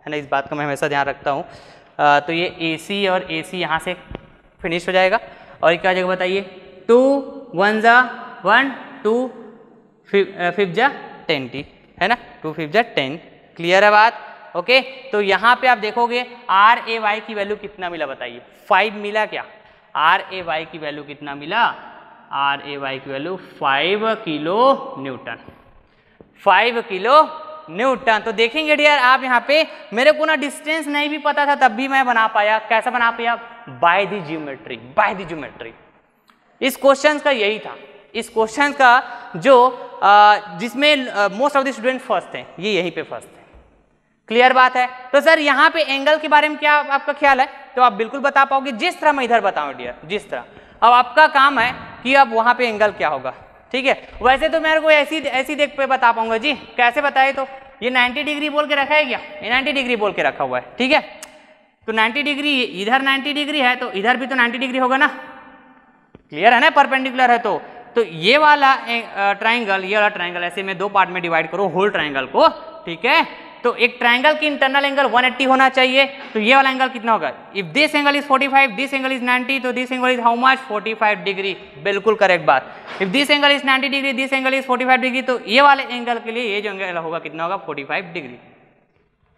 है ना, इस बात का मैं हमेशा ध्यान रखता हूँ। तो ये AC और AC यहाँ से फिनिश हो जाएगा, और क्या जगह बताइए, 2 1 जा 1, 2 5 जा 10, है ना, 2 5 जा 10, क्लियर है बात, ओके। तो यहाँ पे आप देखोगे RAY की वैल्यू कितना मिला बताइए, 5 मिला क्या, RAY की वैल्यू कितना मिला, RAY की value 5 kilo newton, 5 kilo Newton. तो देखेंगे डियर आप यहाँ पे, मेरे को ना डिस्टेंस नहीं भी पता था तब भी मैं बना पाया, कैसा बना पाया, by the geometry, by the geometry. इस क्वेश्चन का यही था, इस क्वेश्चन का जो जिसमें most of the student first हैं, ये यहीं पे फर्स्ट है, क्लियर बात है। तो सर यहाँ पे एंगल के बारे में क्या आपका ख्याल है, तो आप बिल्कुल बता पाओगे जिस तरह मैं इधर बताऊं डियर, जिस तरह। अब आपका काम है कि अब वहां पे एंगल क्या होगा, ठीक है। वैसे तो मेरे को ऐसी देख पे बता पाऊंगा जी, कैसे बताए, तो ये 90 डिग्री बोल के रखा है क्या, ये 90 डिग्री बोल के रखा हुआ है, ठीक है। तो 90 डिग्री इधर 90 डिग्री है, तो इधर भी तो 90 डिग्री होगा ना, क्लियर है ना, परपेंडिकुलर है। तो ये वाला ट्राइंगल, ये वाला ट्राइंगल ऐसे में 2 पार्ट में डिवाइड करो होल ट्राइंगल को, ठीक है। तो एक ट्राइंगल की इंटरनल एंगल 180 होना चाहिए, तो ये वाला एंगल कितना होगा, if this angle is 45, this angle is 90, तो this angle is how much, 45 degree, बिल्कुल करेक्ट बात। If this angle is 90 degree, this angle is 45 degree, तो ये वाले एंगल के लिए ये जो एंगल होगा कितना होगा, 45 डिग्री,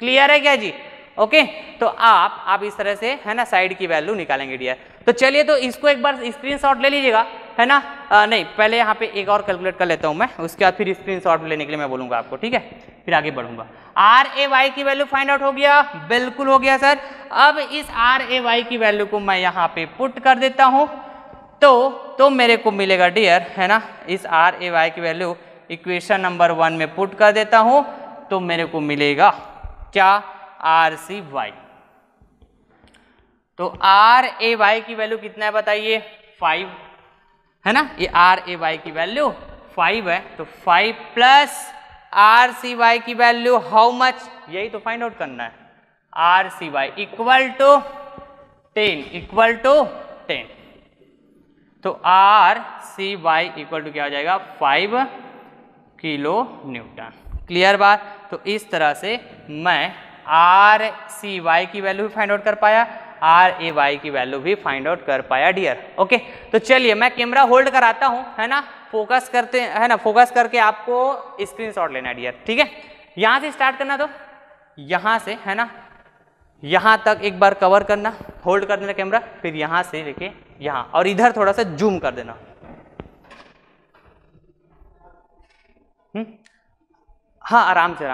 क्लियर है क्या जी, ओके। तो आप इस तरह से, है ना, साइड की वैल्यू निकालेंगे डियर। तो चलिए, तो इसको एक बार स्क्रीनशॉट ले लीजिएगा, है ना, नहीं पहले यहाँ पे एक और कैलकुलेट कर लेता हूँ मैं, उसके बाद फिर स्क्रीनशॉट लेने के लिए मैं बोलूँगा आपको, ठीक है, फिर आगे बढ़ूंगा। RAY की वैल्यू फाइंड आउट हो गया, बिल्कुल हो गया सर। अब इस RAY की वैल्यू को मैं यहाँ पे पुट कर देता हूँ, तो मेरे को मिलेगा डियर, है ना, इस RAY की वैल्यू इक्वेशन नंबर 1 में पुट कर देता हूँ, तो मेरे को मिलेगा क्या, RCY। तो RAY की वैल्यू कितना है बताइए, 5, है ना, ये RAY की वैल्यू 5 है, तो 5 प्लस RCY की वैल्यू हाउ मच, यही तो फाइंड आउट करना है, RCY equal to 10, equal to 10। तो RCY इक्वल टू क्या हो जाएगा, 5 किलो न्यूटन, क्लियर बात। तो इस तरह से मैं RCY की वैल्यू भी फाइंड आउट कर पाया, RAY की वैल्यू भी फाइंड आउट कर पाया डियर, ओके। तो चलिए मैं कैमरा होल्ड कराता हूं, है ना, फोकस करते हैं, है ना, फोकस करके आपको स्क्रीनशॉट लेना है डियर, ठीक है। यहां से स्टार्ट करना, तो यहां से, है ना, यहां तक एक बार कवर करना, होल्ड कर देना कैमरा, फिर यहां से लेके यहां, और इधर थोड़ा सा जूम कर देना, हाँ, आराम से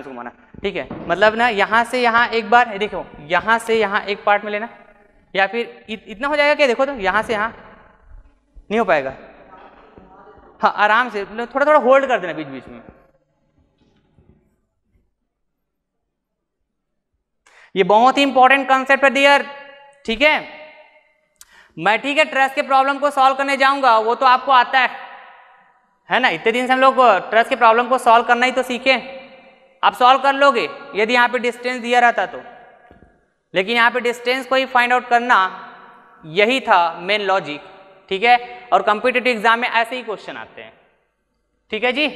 घुमाना, ठीक है। मतलब ना यहाँ से यहाँ एक बार देखो, यहाँ से यहाँ एक पार्ट में लेना, या फिर इतना हो जाएगा क्या, देखो तो यहाँ से यहाँ नहीं हो पाएगा, हाँ, आराम से थोड़ा थोड़ा होल्ड कर देना बीच बीच में। ये बहुत ही इंपॉर्टेंट कॉन्सेप्ट है डियर, ठीक है। मैं, ठीक है, ट्रेस के प्रॉब्लम को सॉल्व करने जाऊंगा, वो तो आपको आता है ना, इतने दिन से हम लोग ट्रेस के प्रॉब्लम को सॉल्व करना ही तो सीखे, आप सॉल्व कर लोगे यदि यहाँ पे डिस्टेंस दिया रहता तो, लेकिन यहाँ पे डिस्टेंस को ही फाइंड आउट करना, यही था मेन लॉजिक, ठीक है। और कॉम्पिटिटिव एग्जाम में ऐसे ही क्वेश्चन आते हैं, ठीक है जी।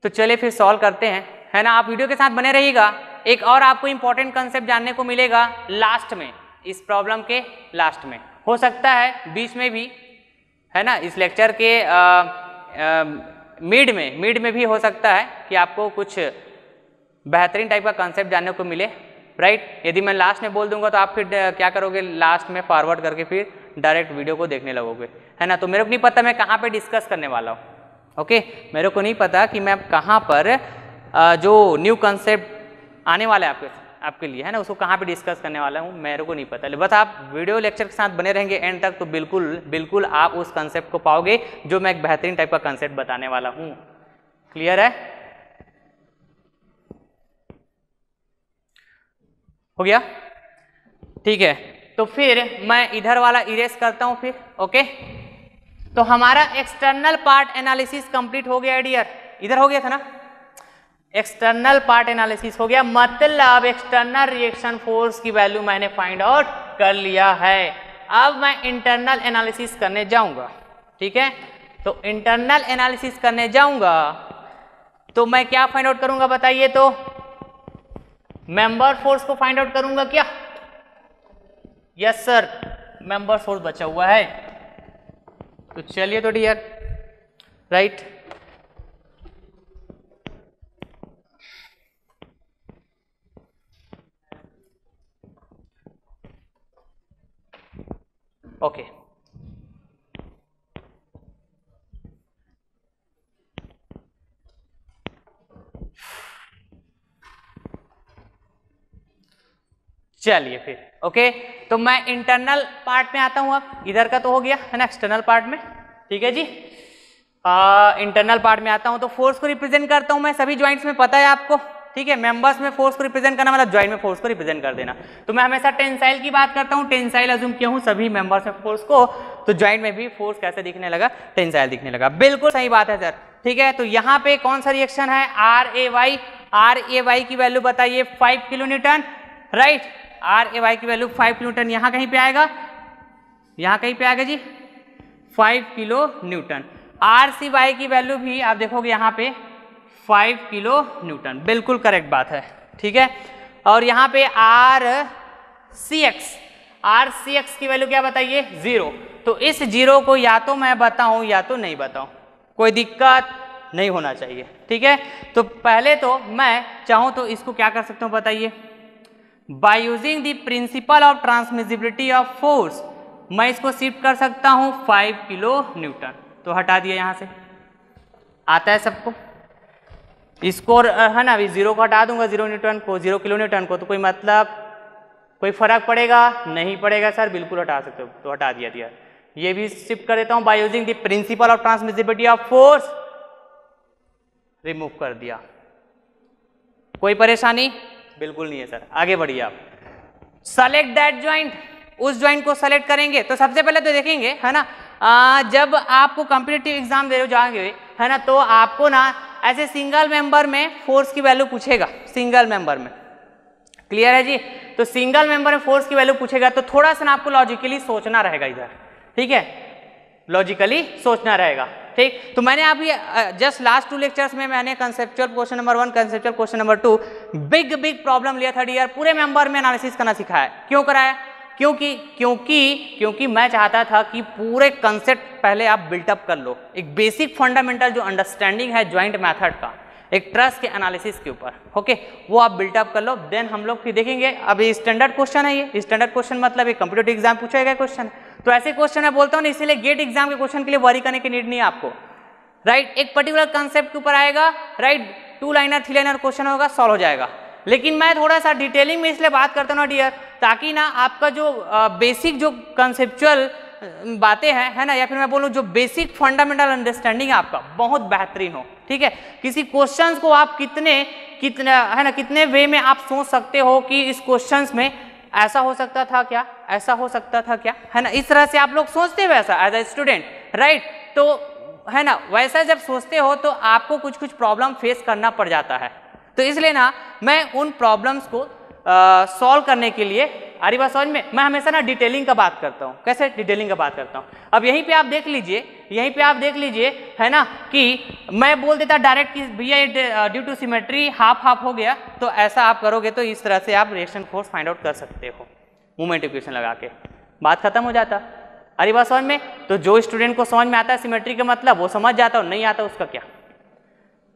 तो चलिए फिर सॉल्व करते हैं, है ना, आप वीडियो के साथ बने रहिएगा। एक और आपको इंपॉर्टेंट कंसेप्ट जानने को मिलेगा लास्ट में, इस प्रॉब्लम के लास्ट में, हो सकता है बीच में भी, है ना, इस लेक्चर के मिड में भी हो सकता है कि आपको कुछ बेहतरीन टाइप का कंसेप्ट जानने को मिले, राइट। यदि मैं लास्ट में बोल दूंगा तो आप फिर क्या करोगे, लास्ट में फॉरवर्ड करके फिर डायरेक्ट वीडियो को देखने लगोगे, है ना। तो मेरे को नहीं पता मैं कहाँ पे डिस्कस करने वाला हूँ, ओके, मेरे को नहीं पता कि मैं कहाँ पर जो न्यू कंसेप्ट आने वाला है आपके लिए, है ना, उसको कहाँ पे डिस्कस करने वाला हूँ, मेरे को नहीं पता। बस आप वीडियो लेक्चर के साथ बने रहेंगे एंड तक, तो बिल्कुल आप उस कंसेप्ट को पाओगे जो मैं एक बेहतरीन टाइप का कंसेप्ट बताने वाला हूँ, क्लियर है, हो गया, ठीक है। तो फिर मैं इधर वाला इरेज करता हूँ फिर, ओके, तो हमारा एक्सटर्नल पार्ट एनालिसिस कंप्लीट हो गया डियर, इधर हो गया था ना, एक्सटर्नल पार्ट एनालिसिस हो गया, मतलब एक्सटर्नल रिएक्शन फोर्स की वैल्यू मैंने फाइंड आउट कर लिया है। अब मैं इंटरनल एनालिसिस करने जाऊंगा, ठीक है। तो इंटरनल एनालिसिस करने जाऊंगा तो मैं क्या फाइंड आउट करूंगा बताइए, तो मेंबर फोर्स को फाइंड आउट करूंगा क्या? यस सर, मेंबर फोर्स बचा हुआ है। तो चलिए तो डियर, राइट, ओके। चलिए फिर, ओके। तो मैं इंटरनल पार्ट में आता हूं, अब इधर का तो हो गया है ना, एक्सटर्नल पार्ट में, ठीक है जी। इंटरनल पार्ट में आता हूं तो फोर्स को रिप्रेजेंट करता हूं मैं सभी ज्वाइंट्स में, पता है आपको, ठीक है। मेंबर्स में फोर्स को रिप्रेजेंट करना मतलब ज्वाइंट में फोर्स को रिप्रेजेंट कर देना। तो मैं हमेशा टेंसाइल की बात करता हूं, टेंसाइल अज्यूम किया हूं सभी मेंबर्स में फोर्स को, तो ज्वाइंट में भी फोर्स कैसे दिखने लगा, टेंसाइल दिखने लगा। बिल्कुल सही बात है सर, ठीक है। तो यहाँ पे कौन सा रिएक्शन है, RAY की वैल्यू बताइए 5 किलो न्यूटन, राइट। RAY की वैल्यू 5 किलो न्यूटन, यहाँ कहीं पे आएगा, यहाँ कहीं पे आएगा जी 5 किलो न्यूटन। RCY की वैल्यू भी आप देखोगे यहाँ पे 5 किलो न्यूटन, बिल्कुल करेक्ट बात है, ठीक है। और यहाँ पे RCX की वैल्यू क्या बताइए, 0। तो इस 0 को या तो मैं बताऊं या तो नहीं बताऊं, कोई दिक्कत नहीं होना चाहिए, ठीक है। तो पहले तो मैं चाहूं तो इसको क्या कर सकता हूं बताइए, by using the principle of transmissibility of force मैं इसको शिफ्ट कर सकता हूं 5 किलो न्यूटन। तो हटा दिया यहां से, आता है सबको, इसको है ना, अभी 0 को हटा दूंगा, 0 न्यूटन को, 0 किलो न्यूटन को, तो कोई मतलब कोई फर्क पड़ेगा नहीं पड़ेगा सर, बिल्कुल हटा सकते हो, तो हटा दिया। ये भी शिफ्ट कर देता हूं by using the principle of transmissibility of force, remove कर दिया। कोई परेशानी बिल्कुल नहीं है सर, आगे बढ़िए आप। सेलेक्ट दैट ज्वाइंट, उस ज्वाइंट को सेलेक्ट करेंगे। तो सबसे पहले तो देखेंगे है ना, जब आपको कॉम्पिटिटिव एग्जाम दे रहे हो जाएंगे है ना, तो आपको ना ऐसे सिंगल मेंबर में फोर्स की वैल्यू पूछेगा, सिंगल मेंबर में, क्लियर है जी। तो सिंगल मेंबर में फोर्स की वैल्यू पूछेगा तो थोड़ा सा ना आपको लॉजिकली सोचना रहेगा इधर, ठीक है, लॉजिकली सोचना रहेगा, ठीक। तो मैंने अभी जस्ट लास्ट 2 लेक्चर्स में मैंने conceptual question number 1, conceptual question number 2 big problem लिया था डियर, पूरे मेंबर में एनालिसिस करना सिखाया। क्यों कराया, क्योंकि मैं चाहता था कि पूरे कंसेप्ट पहले आप बिल्टअप कर लो, एक बेसिक फंडामेंटल जो अंडरस्टैंडिंग है ज्वाइंट मेथड का, एक ट्रस्ट के एनालिसिस के ऊपर, ओके, वो आप बिल्टअप कर लो। देन हम लोग फिर देखेंगे, अभी स्टैंडर्ड क्वेश्चन है, ये स्टैंडर्ड क्वेश्चन मतलब ये कॉम्पिटिटिव एग्जाम पूछा गया क्वेश्चन, तो ऐसे क्वेश्चन मैं बोलता हूँ ना, इसीलिए गेट एग्जाम के क्वेश्चन के लिए वरी करने की नीड नहीं है आपको, राइट। एक पर्टिकुलर कंसेप्ट के ऊपर आएगा, राइट, 2 लाइनर 3 लाइनर क्वेश्चन होगा, सॉल्व हो जाएगा। लेकिन मैं थोड़ा सा डिटेलिंग में इसलिए बात करता हूँ ना डियर, ताकि ना आपका जो बेसिक जो कंसेप्चुअल बातें हैं है ना, या फिर मैं बोलूँ जो बेसिक फंडामेंटल अंडरस्टैंडिंग है आपका बहुत बेहतरीन हो, ठीक है। किसी क्वेश्चंस को आप कितने है ना, कितने वे में आप सोच सकते हो कि इस क्वेश्चंस में ऐसा हो सकता था क्या, ऐसा हो सकता था क्या, है ना, इस तरह से आप लोग सोचते हो वैसा एज ए स्टूडेंट, राइट। तो है ना, वैसा जब सोचते हो तो आपको कुछ प्रॉब्लम फेस करना पड़ जाता है। तो इसलिए ना मैं उन प्रॉब्लम्स को सॉल्व करने के लिए, अरे बात समझ में, मैं हमेशा ना डिटेलिंग का बात करता हूँ। कैसे डिटेलिंग का बात करता हूँ, अब यहीं पे आप देख लीजिए, यहीं पे आप देख लीजिए है ना, कि मैं बोल देता डायरेक्ट कि भैया ड्यू टू सिमेट्री हाफ हो गया, तो ऐसा आप करोगे तो इस तरह से आप रिएक्शन फोर्स फाइंड आउट कर सकते हो, मोमेंट इक्वेशन लगा के, बात खत्म हो जाता। अरे बात समझ में, तो जो स्टूडेंट को समझ में आता है सिमेट्री का मतलब वो समझ जाता है, नहीं आता उसका क्या।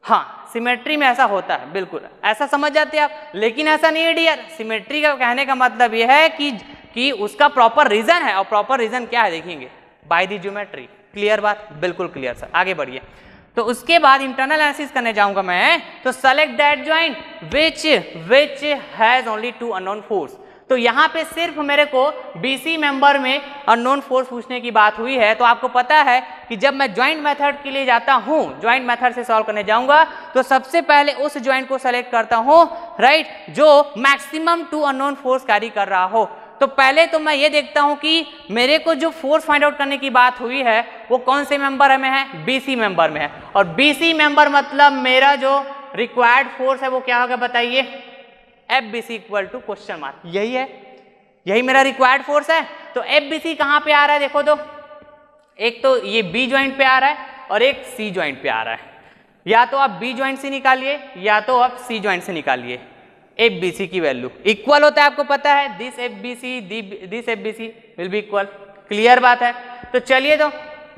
हाँ, सिमेट्री में ऐसा होता है, बिल्कुल ऐसा समझ जाते हैं आप, लेकिन ऐसा नहीं है डियर। सिमेट्री का कहने का मतलब यह है कि उसका प्रॉपर रीजन है, और प्रॉपर रीजन क्या है देखेंगे बाय द ज्योमेट्री। क्लियर बात, बिल्कुल क्लियर सर, आगे बढ़िए। तो उसके बाद इंटरनल एनालिसिस करने जाऊंगा मैं, तो select that joint which has only 2 unknown force. तो यहाँ पे सिर्फ मेरे को BC मेंबर में अननोन फोर्स पूछने की बात हुई है। तो आपको पता है कि जब मैं ज्वाइंट मेथड के लिए जाता हूँ, ज्वाइंट मेथड से सॉल्व करने जाऊंगा, तो सबसे पहले उस ज्वाइंट को सेलेक्ट करता हूँ, राइट, जो मैक्सिमम 2 अननोन फोर्स कैरी कर रहा हो। तो पहले तो मैं ये देखता हूं कि मेरे को जो फोर्स फाइंड आउट करने की बात हुई है वो कौन से मेंबर में है, बीसी मेंबर में है। और बीसी मेंबर मतलब मेरा जो रिक्वायर्ड फोर्स है वो क्या होगा बताइए, FBC equal to question mark, यही है, यही मेरा रिक्वायर्ड फोर्स है। तो FBC कहाँ पे आ रहा है देखो तो, एक तो ये B ज्वाइंट पे आ रहा है और एक C ज्वाइंट पे आ रहा है। या तो आप B ज्वाइंट से निकालिए या तो आप C ज्वाइंट से निकालिए। FBC की वैल्यू इक्वल होता है, आपको पता है, this FBC will be equal, clear बात है। तो चलिए, तो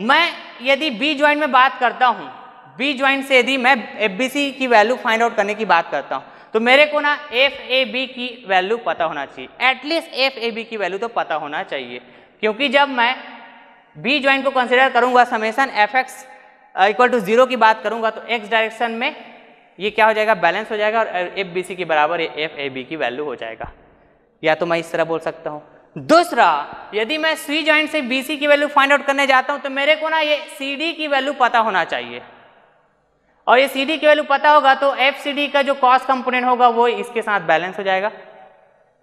मैं यदि B ज्वाइंट में बात करता हूं, B ज्वाइंट से यदि मैं FBC की वैल्यू फाइंड आउट करने की बात करता हूं, तो मेरे को ना FAB की वैल्यू पता होना चाहिए, एटलीस्ट FAB की वैल्यू तो पता होना चाहिए, क्योंकि जब मैं B ज्वाइंट को कंसिडर करूंगा समेशन FX इक्वल टू 0 की बात करूंगा तो X डायरेक्शन में ये क्या हो जाएगा, बैलेंस हो जाएगा और FBC के बराबर FAB की वैल्यू हो जाएगा। या तो मैं इस तरह बोल सकता हूं। दूसरा, यदि मैं C ज्वाइंट से BC की वैल्यू फाइंड आउट करने जाता हूं तो मेरे को ना ये CD की वैल्यू पता होना चाहिए, और ये CD की वैल्यू पता होगा तो FCD का जो कॉस्ट कंपोनेंट होगा वो इसके साथ बैलेंस हो जाएगा,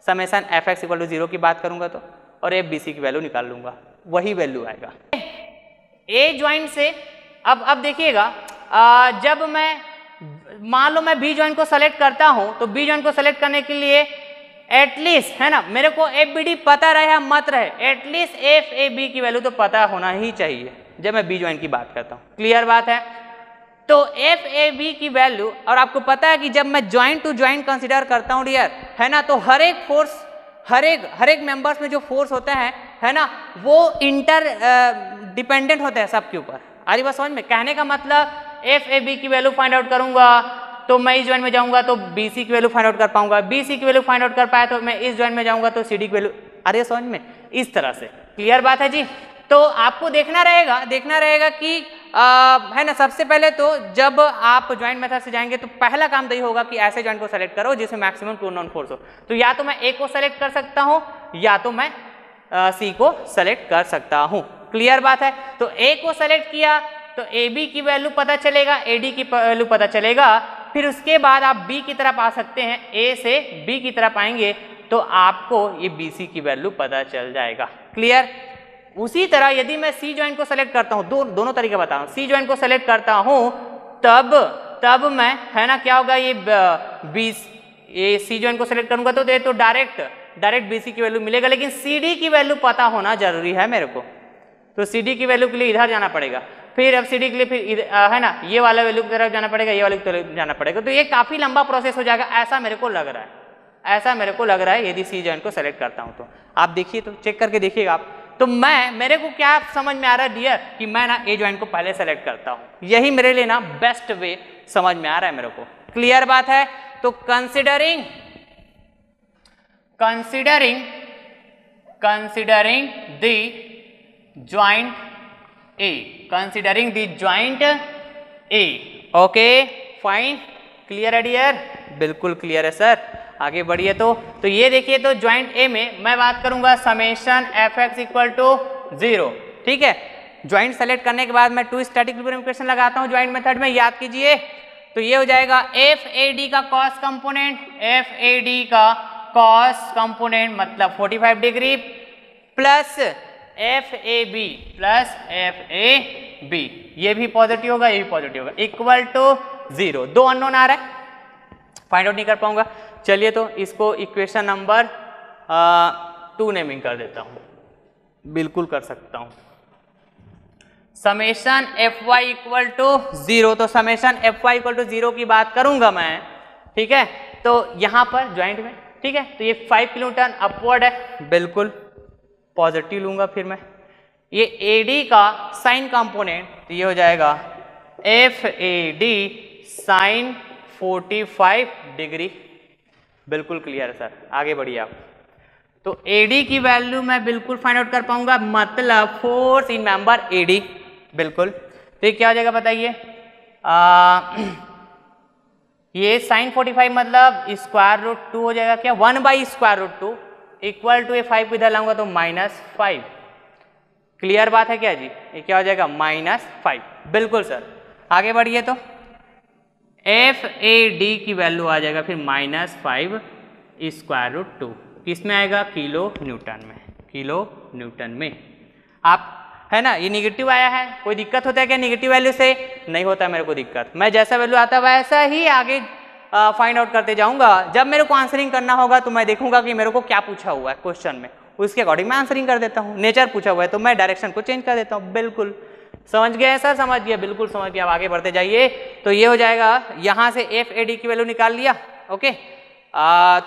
समेशन FX इक्वल टू 0 की बात करूंगा तो, और FBC की वैल्यू निकाल लूंगा, वही वैल्यू आएगा। A ज्वाइंट से अब देखिएगा, जब मैं मान लो मैं B ज्वाइंट को सेलेक्ट करता हूं तो B ज्वाइंट को सेलेक्ट करने के लिए एटलीस्ट, है ना, मेरे को FBD पता रहे या मत रहे, एटलीस्ट FAB की वैल्यू तो पता होना ही चाहिए जब मैं B ज्वाइंट की बात करता हूं, क्लियर बात है। तो FAB की वैल्यू, और आपको पता है कि जब मैं ज्वाइंट टू ज्वाइंट कंसिडर करता हूं डियर, है ना, तो हर एक फोर्स, हर एक मेंबर्स में जो फोर्स होते हैं, है ना, वो इंटर डिपेंडेंट होते हैं सबके ऊपर। आ रही बात समझ में? कहने का मतलब FAB की वैल्यू फाइंड आउट करूंगा तो मैं इस ज्वाइंट में जाऊंगा तो BC की वैल्यू फाइंड आउट कर पाऊंगा, BC की वैल्यू फाइंड आउट कर पाया तो मैं इस ज्वाइंट में जाऊंगा तो CD की वैल्यू, आ रही है समझ में? इस तरह से, क्लियर बात है जी। तो आपको देखना रहेगा कि है ना, सबसे पहले तो जब आप ज्वाइंट मेथड से जाएंगे तो पहला काम तो ये होगा कि ऐसे ज्वाइंट को सेलेक्ट करो जिसमें मैक्सिमम टू नॉन फोर्स हो। तो या तो मैं A को सेलेक्ट कर सकता हूं या तो मैं C को सेलेक्ट कर सकता हूं, क्लियर बात है। तो A को सेलेक्ट किया तो AB की वैल्यू पता चलेगा, AD की वैल्यू पता चलेगा, फिर उसके बाद आप B की तरफ आ सकते हैं, A से B की तरफ आएंगे तो आपको ये BC की वैल्यू पता चल जाएगा, क्लियर। उसी तरह यदि मैं C ज्वाइंट को सेलेक्ट करता हूं, दोनों तरीके बता रहा हूं, C ज्वाइंट को सेलेक्ट करता हूं तब मैं, है ना, क्या होगा, ये C ज्वाइंट को सेलेक्ट करूंगा तो डायरेक्ट BC की वैल्यू मिलेगा, लेकिन CD की वैल्यू पता होना जरूरी है मेरे को। तो CD की वैल्यू के लिए इधर जाना पड़ेगा, फिर अब CD के लिए फिर है ना, ये वाला वैल्यू की तरफ जाना पड़ेगा, ये वाले की तरफ जाना पड़ेगा। तो ये काफी लंबा प्रोसेस हो जाएगा, ऐसा मेरे को लग रहा है यदि C ज्वाइंट को सेलेक्ट करता हूं तो। आप देखिए, तो चेक करके देखिएगा आप। तो मेरे को क्या समझ में आ रहा है डियर कि मैं ना A ज्वाइंट को पहले सेलेक्ट करता हूं, यही मेरे लिए ना बेस्ट वे समझ में आ रहा है मेरे को, क्लियर बात है। तो considering the joint A, okay fine, clear है डियर? बिल्कुल क्लियर है सर, आगे बढ़िए। तो ये देखिए, तो ज्वाइंट A में मैं बात करूंगा समेशन FX इक्वल टू 0, ठीक है। ज्वाइंट सेलेक्ट करने के बाद मैं टू स्टैटिक इक्विलिब्रियम इक्वेशन लगाता हूं ज्वाइंट मेथड में, याद कीजिए। तो ये हो जाएगा FAD का कॉस कंपोनेंट मतलब 45 डिग्री प्लस FAB, ये भी पॉजिटिव होगा, ये भी पॉजिटिव होगा, इक्वल टू 0। दो अननोन आ रहा है, फाइंड आउट नहीं कर पाऊंगा। चलिए, तो इसको इक्वेशन नंबर 2 नेमिंग कर देता हूं, बिल्कुल कर सकता हूं। समेशन Fy इक्वल टू 0, तो समेशन Fy इक्वल टू 0 की बात करूंगा मैं, ठीक है। तो यहां पर ज्वाइंट में, ठीक है, तो ये 5 किलोन्यूटन अपवर्ड है, बिल्कुल पॉजिटिव लूंगा। फिर मैं ये AD का साइन कंपोनेंट, तो ये हो जाएगा FAD साइन 45 डिग्री, बिल्कुल क्लियर है सर, आगे बढ़िए आप। तो AD की वैल्यू मैं बिल्कुल फाइंड आउट कर पाऊंगा, मतलब फोर्स इन मेंबर AD, बिल्कुल। तो ये क्या हो जाएगा बताइए, ये साइन 45 मतलब स्क्वायर रूट 2 हो जाएगा, क्या 1/√2 इक्वल टू 5 इधर लाऊंगा तो -5, क्लियर बात है क्या जी? ये क्या हो जाएगा -5, बिल्कुल सर। आगे बढ़िए, तो FAD की वैल्यू आ जाएगा फिर -5 √2, किस में आएगा, किलो न्यूटन में, किलो न्यूटन में। आप है ना, ये निगेटिव आया है, कोई दिक्कत होता है क्या निगेटिव वैल्यू से? नहीं होता मेरे को दिक्कत, मैं जैसा वैल्यू आता है वैसा ही आगे फाइंड आउट करते जाऊंगा। जब मेरे को आंसरिंग करना होगा तो मैं देखूंगा कि मेरे को क्या पूछा हुआ है क्वेश्चन में, उसके अकॉर्डिंग मैं आंसरिंग कर देता हूँ। नेचर पूछा हुआ है तो मैं डायरेक्शन को चेंज कर देता हूँ। बिल्कुल समझ गए सर? समझ गया, बिल्कुल समझ गया। अब आगे बढ़ते जाइए। तो ये हो जाएगा, यहाँ से एफ ए डी की वैल्यू निकाल लिया। ओके,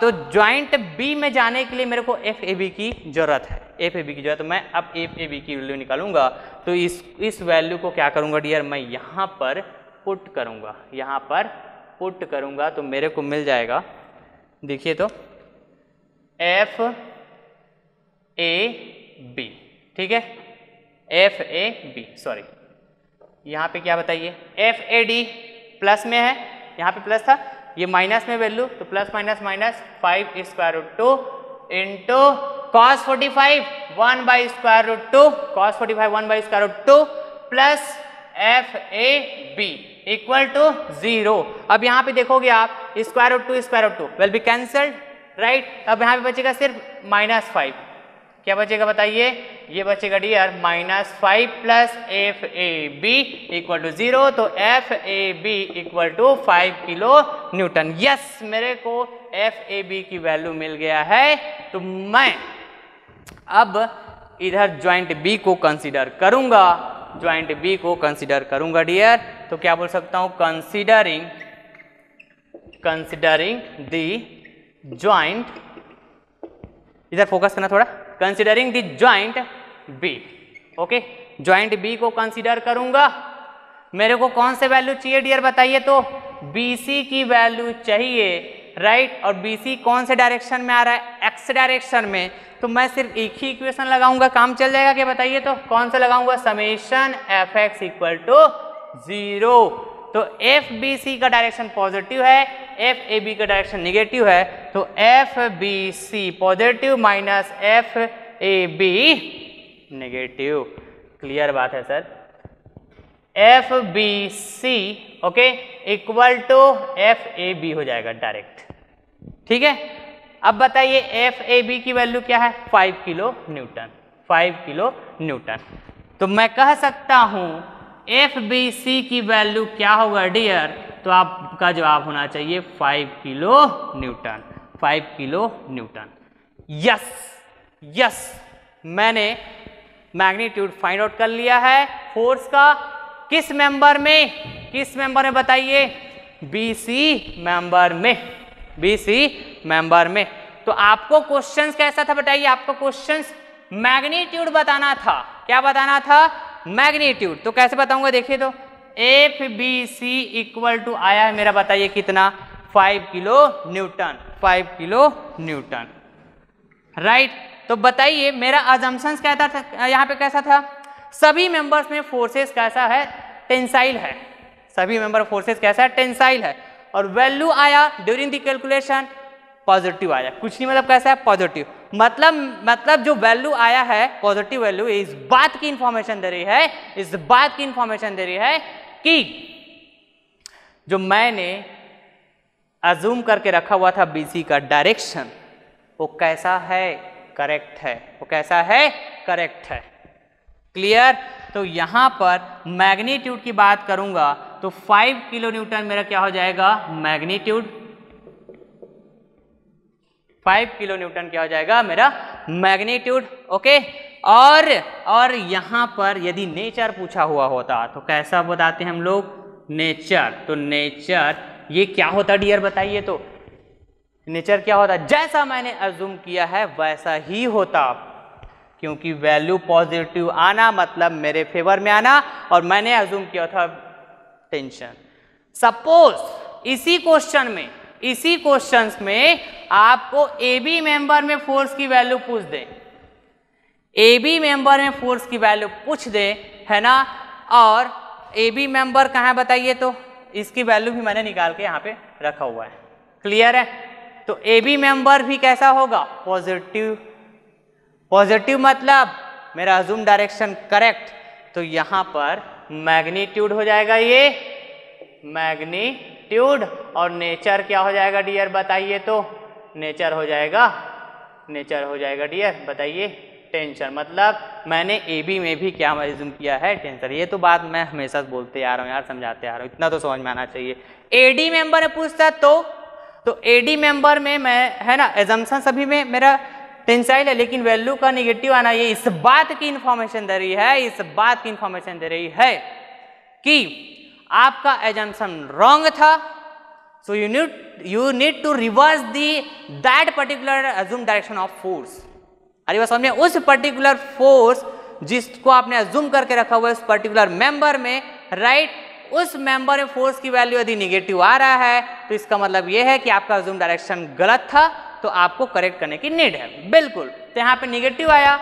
तो ज्वाइंट बी में जाने के लिए मेरे को एफ ए बी की जरूरत है, एफ ए बी की जरूरत। तो मैं अब एफ ए बी की वैल्यू निकालूंगा। तो इस वैल्यू को क्या करूंगा डियर, मैं यहाँ पर पुट करूंगा, यहाँ पर पुट करूंगा तो मेरे को मिल जाएगा, देखिए तो एफ ए बी, ठीक है, एफ ए बी, सॉरी यहाँ पे क्या बताइए, एफ ए डी प्लस में है, यहाँ पे प्लस था, ये माइनस में वैल्यू, तो plus minus minus 5 square root 2 into cos 45 1 by square root 2, cos 45 1 by square root 2 plus F A B equal to 0। अब यहाँ पे देखोगे आप square root 2 will be cancelled, right. अब यहाँ पे बचेगा सिर्फ -5, क्या बचेगा बताइए, ये बचेगा dear -5 plus F A B equal to 0। तो F A B equal to 5 kilo newton. Yes, मेरे को एफ ए बी की वैल्यू मिल गया है। तो मैं अब इधर ज्वाइंट बी को कंसीडर करूंगा, ज्वाइंट बी को कंसीडर करूंगा डियर। तो क्या बोल सकता हूं, कंसीडरिंग द ज्वाइंट, इधर फोकस करना थोड़ा, considering the joint B. Okay, joint B को कंसीडर करूंगा। मेरे को कौन से वैल्यू चाहिए डियर बताइए, तो BC की वैल्यू चाहिए, राइट। और BC कौन से डायरेक्शन में आ रहा है, एक्स डायरेक्शन में। तो मैं सिर्फ एक ही इक्वेशन लगाऊंगा, काम चल जाएगा क्या बताइए, तो कौन सा लगाऊंगा, summation F X equal to 0। तो एफ बी सी का डायरेक्शन पॉजिटिव है, एफ ए बी का डायरेक्शन निगेटिव है। तो F B C positive minus F A B negative. Clear बात है sir. F B C okay equal to F A B हो जाएगा डायरेक्ट, ठीक है। अब बताइए एफ ए बी की वैल्यू क्या है, 5 किलो न्यूटन, 5 किलो न्यूटन। तो मैं कह सकता हूं एफ बी सी की वैल्यू क्या होगा डियर, तो आपका जवाब होना चाहिए 5 kilo newton, 5 kilo newton. Yes yes, मैंने मैग्नीट्यूड फाइंड आउट कर लिया है फोर्स का। किस मेंबर में, किस मेंबर में बताइए, बीसी मेंबर में, बीसी मेंबर में। तो आपको क्वेश्चंस कैसा था बताइए, आपको क्वेश्चंस मैग्नीट्यूड बताना था। क्या बताना था, मैग्नीट्यूड। तो कैसे बताऊंगा देखिए, तो F B C equal to आया है मेरा, बताइए कितना, 5 kilo newton, 5 kilo newton, right. तो बताइए मेरा अजम्पशंस कहता था यहाँ पे कैसा था, सभी मेंबर्स में फोर्सेस कैसा है, टेंसाइल है, सभी मेंबर फोर्सेस कैसा है, टेंसाइल है। और वैल्यू आया ड्यूरिंग द कैलकुलेशन पॉजिटिव आया, कुछ नहीं मतलब कैसा है, पॉजिटिव। मतलब जो वैल्यू आया है पॉजिटिव वैल्यू, इस बात की इंफॉर्मेशन दे रही है, इस बात की इंफॉर्मेशन दे रही है कि जो मैंने अज्यूम करके रखा हुआ था बीसी का डायरेक्शन, वो कैसा है, करेक्ट है, वो कैसा है, करेक्ट है। क्लियर। तो यहां पर मैग्नीट्यूड की बात करूंगा तो 5 किलो न्यूटन मेरा क्या हो जाएगा, मैग्नीट्यूड, 5 किलो न्यूटन क्या हो जाएगा मेरा मैग्नीट्यूड, ओके। और यहां पर यदि नेचर पूछा हुआ होता तो कैसा बताते हैं हम लोग, नेचर। तो नेचर ये क्या होता डियर बताइए, तो नेचर क्या होता, जैसा मैंने अज्यूम किया है वैसा ही होता, क्योंकि वैल्यू पॉजिटिव आना मतलब मेरे फेवर में आना, और मैंने अज्यूम किया था टेंशन। सपोज इसी क्वेश्चन में आपको ए बी मेंबर में फोर्स की वैल्यू पूछ दे, ए बी मेंबर में फोर्स की वैल्यू पूछ दे, है ना। और ए बी मेंबर कहाँ बताइए, तो इसकी वैल्यू भी मैंने निकाल के यहाँ पे रखा हुआ है। क्लियर है। तो ए बी मेंबर भी कैसा होगा, पॉजिटिव, पॉजिटिव मतलब मेरा अज्यूम डायरेक्शन करेक्ट। तो यहाँ पर मैग्नीट्यूड हो जाएगा ये मैग्नीट्यूड, और नेचर क्या हो जाएगा डियर बताइए, तो नेचर हो जाएगा नेचर हो जाएगा डियर, बताइए टेंसर। मतलब मैंने AB में भी क्या एज्यूम किया है, टेंसर। ये तो बात मैं हमेशा बोलते आ रहा हूँ यार, समझाते आ रहा हूँ, इतना तो समझ में आना चाहिए। AD मेंबर में पूछता तो AD मेंबर में मैं है ना एजम्पशन सभी में मेरा टेंसाइल है, लेकिन वैल्यू का निगेटिव आना ये इस बात की इंफॉर्मेशन दे रही है, इस बात की इंफॉर्मेशन दे रही है कि आपका एजम्पशन रॉन्ग था। So you need to reverse that particular assume direction of force. अरे बस समझे, उस पर्टिकुलर फोर्स जिसको आपने अज्यूम करके रखा हुआ है उस पर्टिकुलर मेंबर में, राइट, उस मेंबर में फोर्स की वैल्यू यदि निगेटिव आ रहा है तो इसका मतलब यह है कि आपका अज्यूम डायरेक्शन गलत था, तो आपको करेक्ट करने की नीड है। बिल्कुल, तो यहाँ पे निगेटिव आया,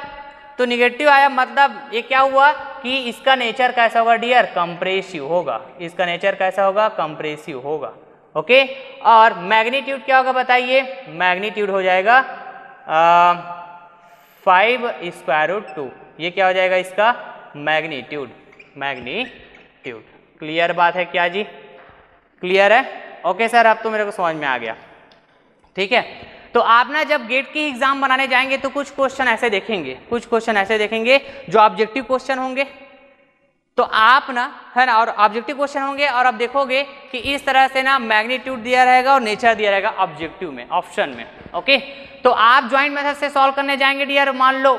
तो निगेटिव आया मतलब ये क्या हुआ कि इसका नेचर कैसा होगा डियर, कंप्रेसिव होगा। इसका नेचर कैसा होगा, कंप्रेसिव होगा। ओके, और मैग्नीट्यूड क्या होगा बताइए, मैग्नीट्यूड हो जाएगा 5√2। ये क्या हो जाएगा इसका मैग्नीट्यूड, मैग्नीट्यूड। क्लियर बात है क्या जी, क्लियर है? ओके सर, अब तो मेरे को समझ में आ गया। ठीक है, तो आप ना जब गेट की एग्जाम बनाने जाएंगे तो कुछ क्वेश्चन ऐसे देखेंगे, कुछ क्वेश्चन ऐसे देखेंगे जो ऑब्जेक्टिव क्वेश्चन होंगे, तो आप ना है ना, और ऑब्जेक्टिव क्वेश्चन होंगे और आप देखोगे कि इस तरह से ना मैग्नीट्यूड दिया रहेगा और नेचर दिया रहेगा ऑब्जेक्टिव में, ऑप्शन में। ओके, तो आप ज्वाइंट मेथड से सॉल्व करने जाएंगे डियर, मान लो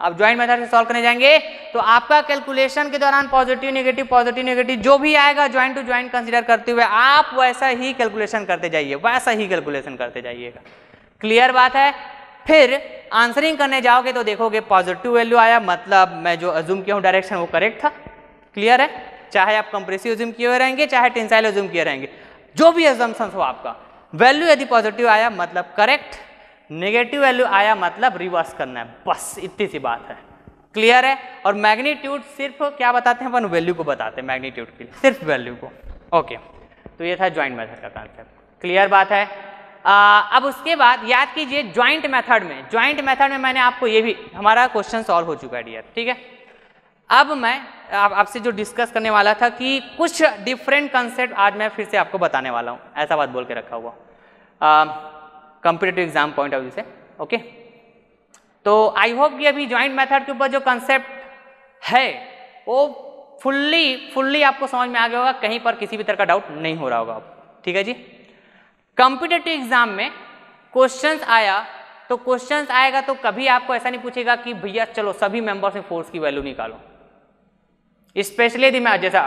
आप ज्वाइंट मेथड से सॉल्व करने जाएंगे तो आपका कैलकुलेशन के दौरान पॉजिटिव नेगेटिव जो भी आएगा ज्वाइंट टू ज्वाइंट कंसीडर करते हुए आप वैसा ही कैलकुलेशन करते जाइए, वैसा ही कैलकुलेशन करते जाइएगा। क्लियर बात है? फिर आंसरिंग करने जाओगे तो देखोगे पॉजिटिव वैल्यू आया, मतलब मैं जो अज्यूम किया हूँ डायरेक्शन वो करेक्ट था। क्लियर है? चाहे आप कंप्रेसिव अज्यूम किए हुए रहेंगे, चाहे टेंसाइल अज्यूम किए रहेंगे, जो भी अजम्पशन हो आपका, वैल्यू यदि पॉजिटिव आया मतलब करेक्ट, नेगेटिव वैल्यू आया मतलब रिवर्स करना है, बस इतनी सी बात है। क्लियर है? और मैग्नीट्यूड सिर्फ क्या बताते हैं अपन, वैल्यू को बताते हैं मैग्नीट्यूड के लिए, सिर्फ वैल्यू को। ओके, तो ये था ज्वाइंट मेथड का कॉन्सेप्ट। क्लियर बात है? अब उसके बाद याद कीजिए ज्वाइंट मेथड में मैंने आपको ये भी हमारा क्वेश्चन सॉल्व हो चुका है डियर। ठीक है, अब मैं आपसे जो डिस्कस करने वाला था कि कुछ डिफरेंट कंसेप्ट आज मैं फिर से आपको बताने वाला हूँ, ऐसा बात बोल के रखा हुआ competitive exam point of view से। ओके, तो आई होप कि अभी ज्वाइंट मेथड के ऊपर जो कंसेप्ट है वो फुल्ली आपको समझ में आ गया होगा, कहीं पर किसी भी तरह का डाउट नहीं हो रहा होगा। ठीक है जी, कॉम्पिटिटिव एग्जाम में क्वेश्चंस आया तो क्वेश्चंस आएगा तो कभी आपको ऐसा नहीं पूछेगा कि भैया चलो सभी मेंबर्स में फोर्स की वैल्यू निकालो। स्पेशली यदि मैं जैसा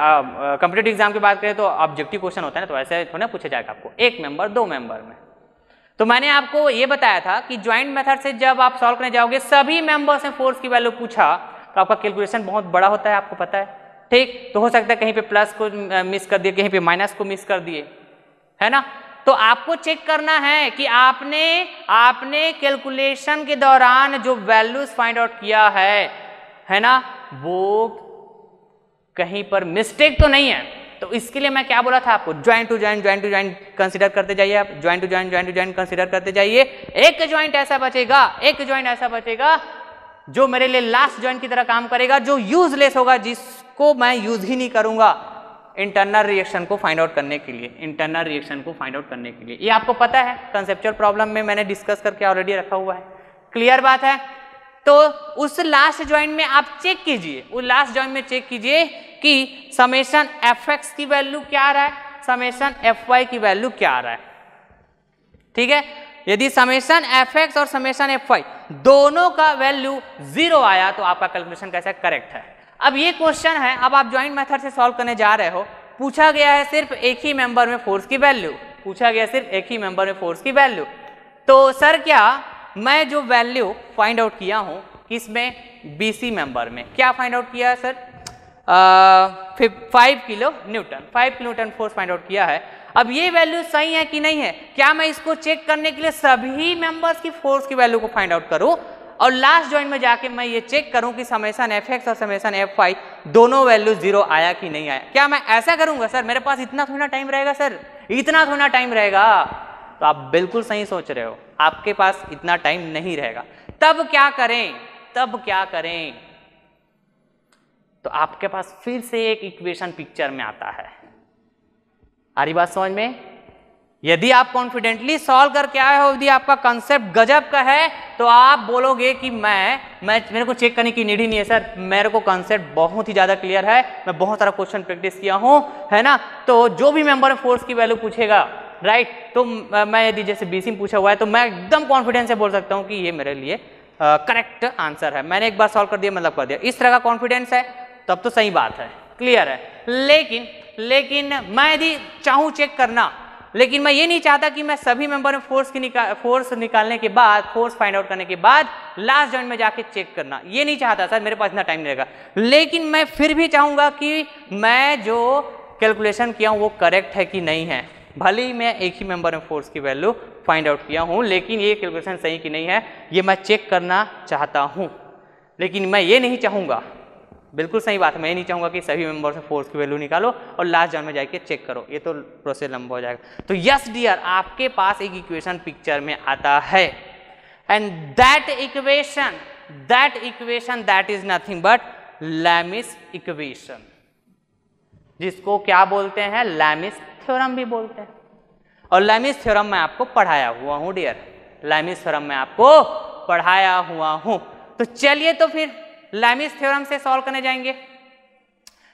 कॉम्पिटिटिव एग्जाम की बात करें तो ऑब्जेक्टिव क्वेश्चन होता है ना, तो ऐसे थोड़ा ना पूछा जाएगा आपको एक मेंबर दो मेंबर में। तो मैंने आपको ये बताया था कि ज्वाइंट मेथड से जब आप सॉल्व करने जाओगे सभी मेंबर्स में फोर्स की वैल्यू पूछा तो आपका कैलकुलेशन बहुत बड़ा होता है, आपको पता है। ठीक, तो हो सकता है कहीं पे प्लस को मिस कर दिए, कहीं पे माइनस को मिस कर दिए, है ना। तो आपको चेक करना है कि आपने कैलकुलेशन के दौरान जो वैल्यूज फाइंड आउट किया है ना, वो कहीं पर मिस्टेक तो नहीं है। तो इसके लिए मैं क्या बोला था आपको, ज्वाइंट टू ज्वाइंट कंसीडर करते जाइए आप, ज्वाइंट टू ज्वाइंट कंसीडर करते जाइए। एक ज्वाइंट ऐसा बचेगा जो मेरे लिए लास्ट ज्वाइंट की तरह काम करेगा, जो यूजलेस होगा, जिसको मैं यूज ही नहीं करूंगा इंटरनल रिएक्शन को फाइंड आउट करने के लिए, ये आपको पता है, कंसेप्चुअल प्रॉब्लम में मैंने डिस्कस करके ऑलरेडी रखा हुआ है। क्लियर बात है? तो उस लास्ट ज्वाइंट में आप चेक कीजिए, कि समेशन fx की वैल्यू क्या आ रहा है, समेशन fy की वैल्यू क्या आ रहा है। ठीक है, यदि समेशन fx और समेशन fy दोनों का वैल्यू 0 आया तो आपका कैलकुलेशन कैसा करेक्ट है। अब ये क्वेश्चन है, अब आप ज्वाइंट मेथड से सॉल्व करने जा रहे हो, पूछा गया है सिर्फ एक ही मेंबर में फोर्स की वैल्यू, तो सर क्या मैं जो वैल्यू फाइंड आउट किया हूं किसमें, BC मेंबर में, क्या फाइंड आउट किया है sir, 5 kilo Newton force find out किया है। अब ये वैल्यू सही है कि नहीं है, क्या मैं इसको चेक करने के लिए सभी मेंबर्स की फोर्स की वैल्यू को फाइंड आउट करूं और लास्ट जॉइंट में जाके मैं ये चेक करूं कि समेशन fx और समेशन fy दोनों वैल्यू 0 आया कि नहीं आया। क्या मैं ऐसा करूंगा सर, मेरे पास इतना थोड़ा टाइम रहेगा सर, इतना थोड़ा टाइम रहेगा। तो आप बिल्कुल सही सोच रहे हो, आपके पास इतना टाइम नहीं रहेगा। तब क्या करें, तो आपके पास फिर से एक इक्वेशन पिक्चर में आता है। आ रही बात समझ में? यदि आप कॉन्फिडेंटली सॉल्व करके आए हो, यदि आपका कंसेप्ट गजब का है, तो आप बोलोगे कि मेरे को चेक करने की नीड ही नहीं है सर, मेरे को कंसेप्ट बहुत ही ज़्यादा क्लियर है, मैं बहुत सारा क्वेश्चन प्रैक्टिस किया हूँ, है ना। तो जो भी मेंबर ऑफ फोर्स की वैल्यू पूछेगा, राइट, तो मैं यदि जैसे बीसी में पूछा हुआ है तो मैं एकदम कॉन्फिडेंस से बोल सकता हूँ कि ये मेरे लिए करेक्ट आंसर है, मैंने एक बार सॉल्व कर दिया मतलब कर दिया, इस तरह का कॉन्फिडेंस है तब तो सही बात है, क्लियर है। लेकिन मैं यदि चाहूँ चेक करना, लेकिन मैं ये नहीं चाहता कि मैं सभी मेंबर ऑफ फोर्स निकालने के बाद, फोर्स फाइंड आउट करने के बाद लास्ट जॉइंट में जाके चेक करना, ये नहीं चाहता सर, मेरे पास इतना टाइम नहीं रहेगा। लेकिन मैं फिर भी चाहूँगा कि मैं जो कैलकुलेशन किया हूँ वो करेक्ट है कि नहीं है, भले ही मैं एक ही मेंबर ऑफ फोर्स की वैल्यू फाइंड आउट किया हूँ, लेकिन ये कैलकुलेशन सही कि नहीं है ये मैं चेक करना चाहता हूँ। लेकिन मैं ये नहीं चाहूँगा, बिल्कुल सही बात है, मैं ये नहीं चाहूँगा कि सभी मेंबर्स ऑफ फोर्स की वैल्यू निकालो और लास्ट जॉइंट में जाके चेक करो, ये तो प्रोसेस लंबा हो जाएगा। तो यस डियर, आपके पास एक इक्वेशन पिक्चर में आता है, and that equation that is nothing but Lami's equation, जिसको क्या बोलते हैं, लैमिस थ्योरम भी बोलते हैं। और लैमिस थ्योरम मैं आपको पढ़ाया हुआ हूँ डियर, लैमिस थ्योरम मैं आपको पढ़ाया हुआ हूँ। तो चलिए तो फिर लैमिस थ्योरम से सॉल्व करने जाएंगे,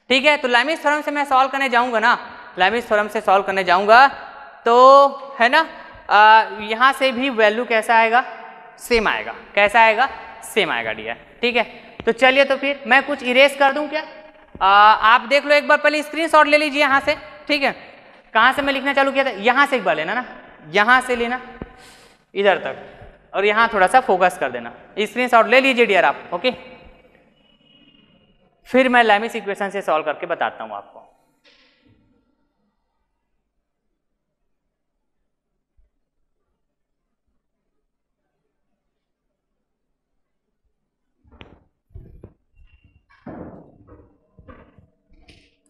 ठीक है। तो लैमिस थ्योरम से मैं सॉल्व करने जाऊंगा ना, लैमिस थ्योरम से सॉल्व करने जाऊंगा तो है ना, यहाँ से भी वैल्यू कैसा आएगा, सेम आएगा, कैसा आएगा, सेम आएगा डियर, ठीक है। तो चलिए तो फिर मैं कुछ इरेज कर दूं क्या, आप देख लो एक बार, पहले स्क्रीनशॉट ले लीजिए यहाँ से, ठीक है। कहाँ से मैं लिखना चालू किया था, यहाँ से एक बार लेना ना, यहाँ से लेना इधर तक, और यहाँ थोड़ा सा फोकस कर देना, स्क्रीनशॉट ले लीजिए डियर आप, ओके। फिर मैं लैमिस इक्वेशन से सॉल्व करके बताता हूं आपको।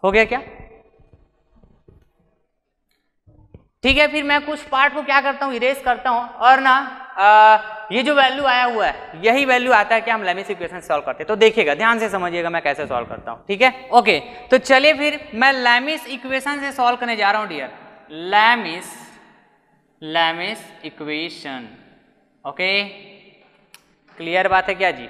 हो गया क्या, ठीक है। फिर मैं कुछ पार्ट को क्या करता हूं, इरेज करता हूं, और ना ये जो वैल्यू आया हुआ है यही वैल्यू आता है कि हम लैमिस इक्वेशन सॉल्व करते हैं। तो देखिएगा, ध्यान से समझिएगा मैं कैसे सॉल्व करता हूं, ठीक है, ओके। तो चलिए फिर मैं लैमिस इक्वेशन से सॉल्व करने जा रहा हूं dear, Lami's equation, okay, clear बात है क्या जी,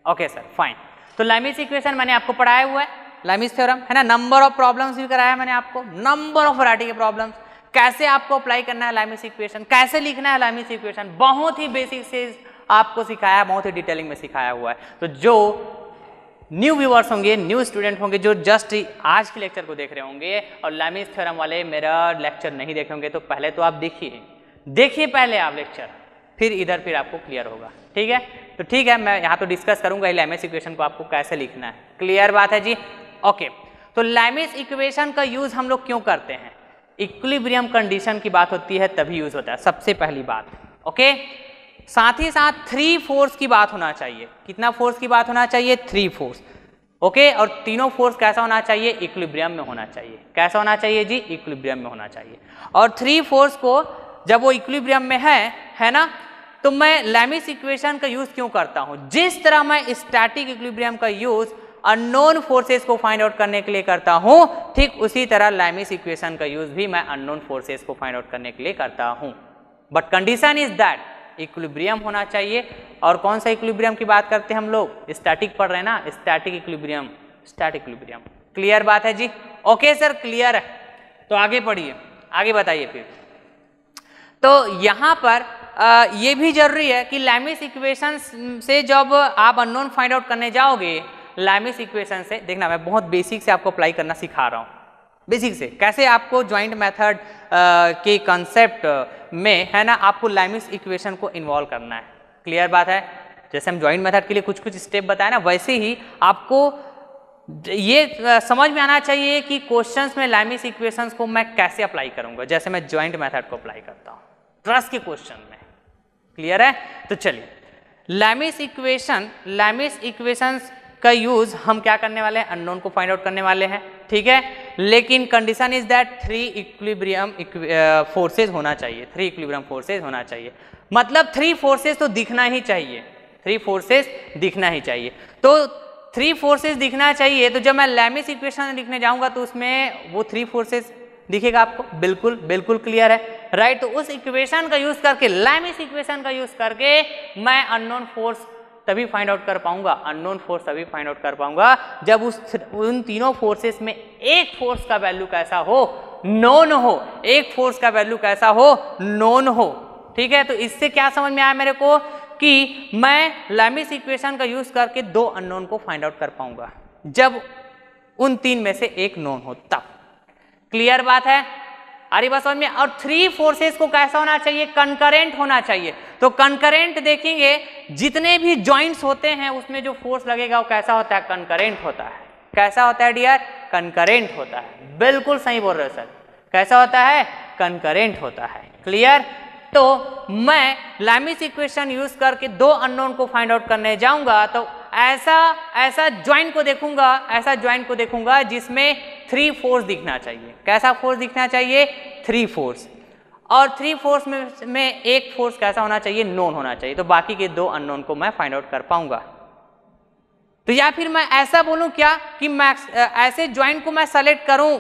ओके सर, फाइन। तो लैमिस इक्वेशन मैंने आपको पढ़ाया हुआ है, लैमिस थ्योरम है ना, नंबर ऑफ प्रॉब्लम्स भी कराया मैंने आपको, नंबर ऑफ वैरायटी के प्रॉब्लम्स, कैसे आपको अप्लाई करना है लैमिस इक्वेशन, कैसे लिखना है लैमिस इक्वेशन, बहुत ही बेसिक से आपको सिखाया, बहुत ही डिटेलिंग में सिखाया हुआ है। तो जो न्यू व्यूअर्स होंगे, न्यू स्टूडेंट होंगे, जो जस्ट आज के लेक्चर को देख रहे होंगे और लैमिस थ्योरम वाले मेरा लेक्चर नहीं देखे होंगे, तो पहले तो आप देखिए पहले आप लेक्चर, फिर आपको क्लियर होगा, ठीक है। तो ठीक है, मैं यहाँ तो डिस्कस करूंगा लैमिस इक्वेशन को आपको कैसे लिखना है, क्लियर बात है जी, ओके। तो लैमिस इक्वेशन का यूज हम लोग क्यों करते हैं, इक्विलिब्रियम कंडीशन की बात होती है तभी यूज होता है, सबसे पहली बात, ओके। साथ ही साथ 3 फोर्स की बात होना चाहिए, कितना फोर्स की बात होना चाहिए, 3 फोर्स, ओके। और तीनों फोर्स कैसा होना चाहिए, इक्विलिब्रियम में होना चाहिए, कैसा होना चाहिए जी, इक्विलिब्रियम में होना चाहिए। और 3 फोर्स को जब वो इक्विलिब्रियम में है ना, तो मैं लैमिस इक्वेशन का यूज क्यों करता हूं, जिस तरह मैं स्टैटिक इक्विलिब्रियम का यूज अननोन फोर्सेस को फाइंड आउट करने के लिए करता हूं, ठीक उसी तरह लैमिस इक्वेशन का यूज भी मैं अननोन फोर्सेस को फाइंड आउट करने के लिए करता हूं। But condition is that equilibrium होना चाहिए। और कौन सा इक्विलिब्रियम की बात करते हैं हम लोग, स्टैटिक पढ़ रहे हैं ना, स्टैटिक इक्विलिब्रियम, क्लियर बात है जी, ओके सर, क्लियर है। तो आगे पढ़िए, आगे बताइए फिर। तो यहां पर ये भी जरूरी है कि लैमिस इक्वेशन से जब आप अननोन फाइंड आउट करने जाओगे, लैमिस इक्वेशन से देखना, मैं बहुत बेसिक से आपको अप्लाई करना सिखा रहा हूँ, बेसिक से कैसे आपको ज्वाइंट मेथड के कंसेप्ट में है ना, आपको लैमिस इक्वेशन को इन्वॉल्व करना है, क्लियर बात है। जैसे हम ज्वाइंट मेथड के लिए कुछ स्टेप बताए ना, वैसे ही आपको ये समझ में आना चाहिए कि क्वेश्चंस में लैमिस इक्वेशंस को मैं कैसे अप्लाई करूंगा, जैसे मैं ज्वाइंट मेथड को अप्लाई करता हूँ ट्रस्ट के क्वेश्चन में, क्लियर है। तो चलिए लैमिस इक्वेशंस का यूज हम क्या करने वाले हैं, अननोन को फाइंड आउट करने वाले हैं, ठीक है। लेकिन condition is that 3 equilibrium forces होना चाहिए, 3 इक्विलिब्रियम फोर्सेज होना चाहिए, मतलब 3 फोर्सेज तो दिखना ही चाहिए, 3 फोर्सेज दिखना ही चाहिए। तो 3 फोर्सेज दिखना चाहिए, तो जब मैं लैमिस इक्वेशन लिखने जाऊंगा तो उसमें वो 3 फोर्सेज दिखेगा आपको, बिल्कुल बिल्कुल क्लियर है, राइट। तो उस इक्वेशन का यूज करके, लैमिस इक्वेशन का यूज करके मैं अननोन फोर्स तभी फाइंड आउट कर पाऊंगा, अननोन फोर्स तभी फाइंड आउट कर पाऊंगा जब उन तीनों फोर्सेस में एक फोर्स का वैल्यू कैसा हो, नोन हो, एक फोर्स का वैल्यू कैसा हो, नोन हो, ठीक है। तो इससे क्या समझ में आया मेरे को कि मैं लैमिस इक्वेशन का यूज करके दो अननोन को फाइंड आउट कर पाऊंगा जब उन तीन में से एक नोन हो तब। क्लियर बात है, अरे बस समझ में। और थ्री फोर्सेस को कैसा होना चाहिए, कंकरेंट होना चाहिए। तो कंकरेंट देखेंगे, जितने भी जॉइंट्स होते हैं उसमें जो फोर्स लगेगा वो कैसा होता है, कंकरेंट होता है। कैसा होता है डियर, कंकरेंट होता है, बिल्कुल सही बोल रहे हो सर। कैसा होता है, कंकरेंट होता है। क्लियर। तो मैं लैमिस इक्वेशन यूज करके दो अननोन को फाइंड आउट करने जाऊंगा तो ऐसा ज्वाइंट को देखूंगा, ऐसा ज्वाइंट को देखूंगा जिसमें थ्री फोर्स दिखना चाहिए। कैसा फोर्स दिखना चाहिए, थ्री फोर्स। और थ्री फोर्स में एक फोर्स कैसा होना चाहिए, नोन होना चाहिए। तो बाकी के दो अननोन को मैं फाइंड आउट कर पाऊंगा। तो या फिर मैं ऐसा बोलूं क्या कि ऐसे ज्वाइंट को मैं सेलेक्ट करूं,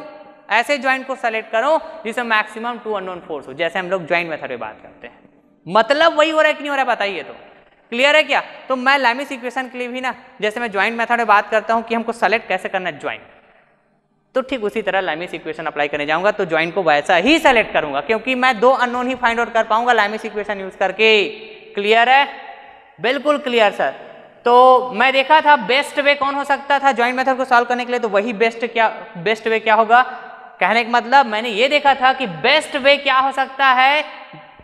ऐसे ज्वाइंट को सेलेक्ट करूं जिसमें मैक्सिमम टू अननोन फोर्स हो, जैसे हम लोग ज्वाइंट मेथड में बात करते हैं। मतलब वही हो रहा है कि नहीं हो रहा है बताइए। तो क्लियर है क्या। तो मैं लैमिस इक्वेशन के लिए भी ना, जैसे मैं ज्वाइंट मेथड में बात करता हूं कि हमको सेलेक्ट कैसे करना है ज्वाइंट, तो ठीक उसी तरह लैमिस इक्वेशन अप्लाई करने जाऊंगा तो ज्वाइंट को वैसा ही सेलेक्ट करूंगा, क्योंकि मैं दो अननोन ही फाइंड आउट कर पाऊंगा लैमिस इक्वेशन यूज करके। क्लियर है, बिल्कुल क्लियर सर। तो मैं देखा था बेस्ट वे कौन हो सकता था ज्वाइंट मेथड को सॉल्व करने के लिए, तो वही बेस्ट वे क्या होगा, कहने का मतलब मैंने ये देखा था कि बेस्ट वे क्या हो सकता है,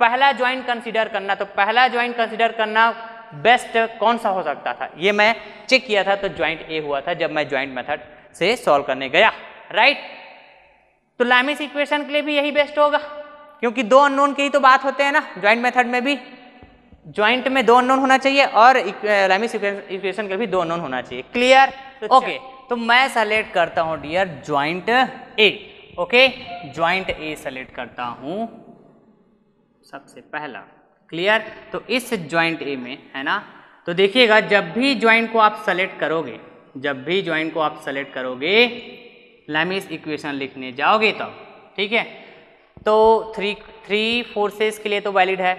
पहला ज्वाइंट कंसीडर करना। तो पहला ज्वाइंट कंसीडर करना बेस्ट कौन सा हो सकता था, ये मैं चेक किया था, तो ज्वाइंट ए हुआ था जब मैं ज्वाइंट मेथड से सॉल्व करने गया, राइट। तो लैमिस इक्वेशन के लिए भी यही बेस्ट होगा, क्योंकि दो अननोन की ही तो बात होते हैं ना ज्वाइंट मेथड में भी। ज्वाइंट में दो अननोन होना चाहिए और लैमिस इक्वेशन के भी दो अननोन होना चाहिए। क्लियर। ओके, तो मैं सेलेक्ट करता हूं डियर ज्वाइंट ए। ओके, ज्वाइंट ए सेलेक्ट करता हूं सबसे पहला। क्लियर। तो इस ज्वाइंट ए में है ना, तो देखिएगा जब भी ज्वाइंट को आप सेलेक्ट करोगे, जब भी ज्वाइंट को आप सेलेक्ट करोगे लैमिस इक्वेशन लिखने जाओगे तब, ठीक है। तो थ्री फोर्सेस के लिए तो वैलिड है,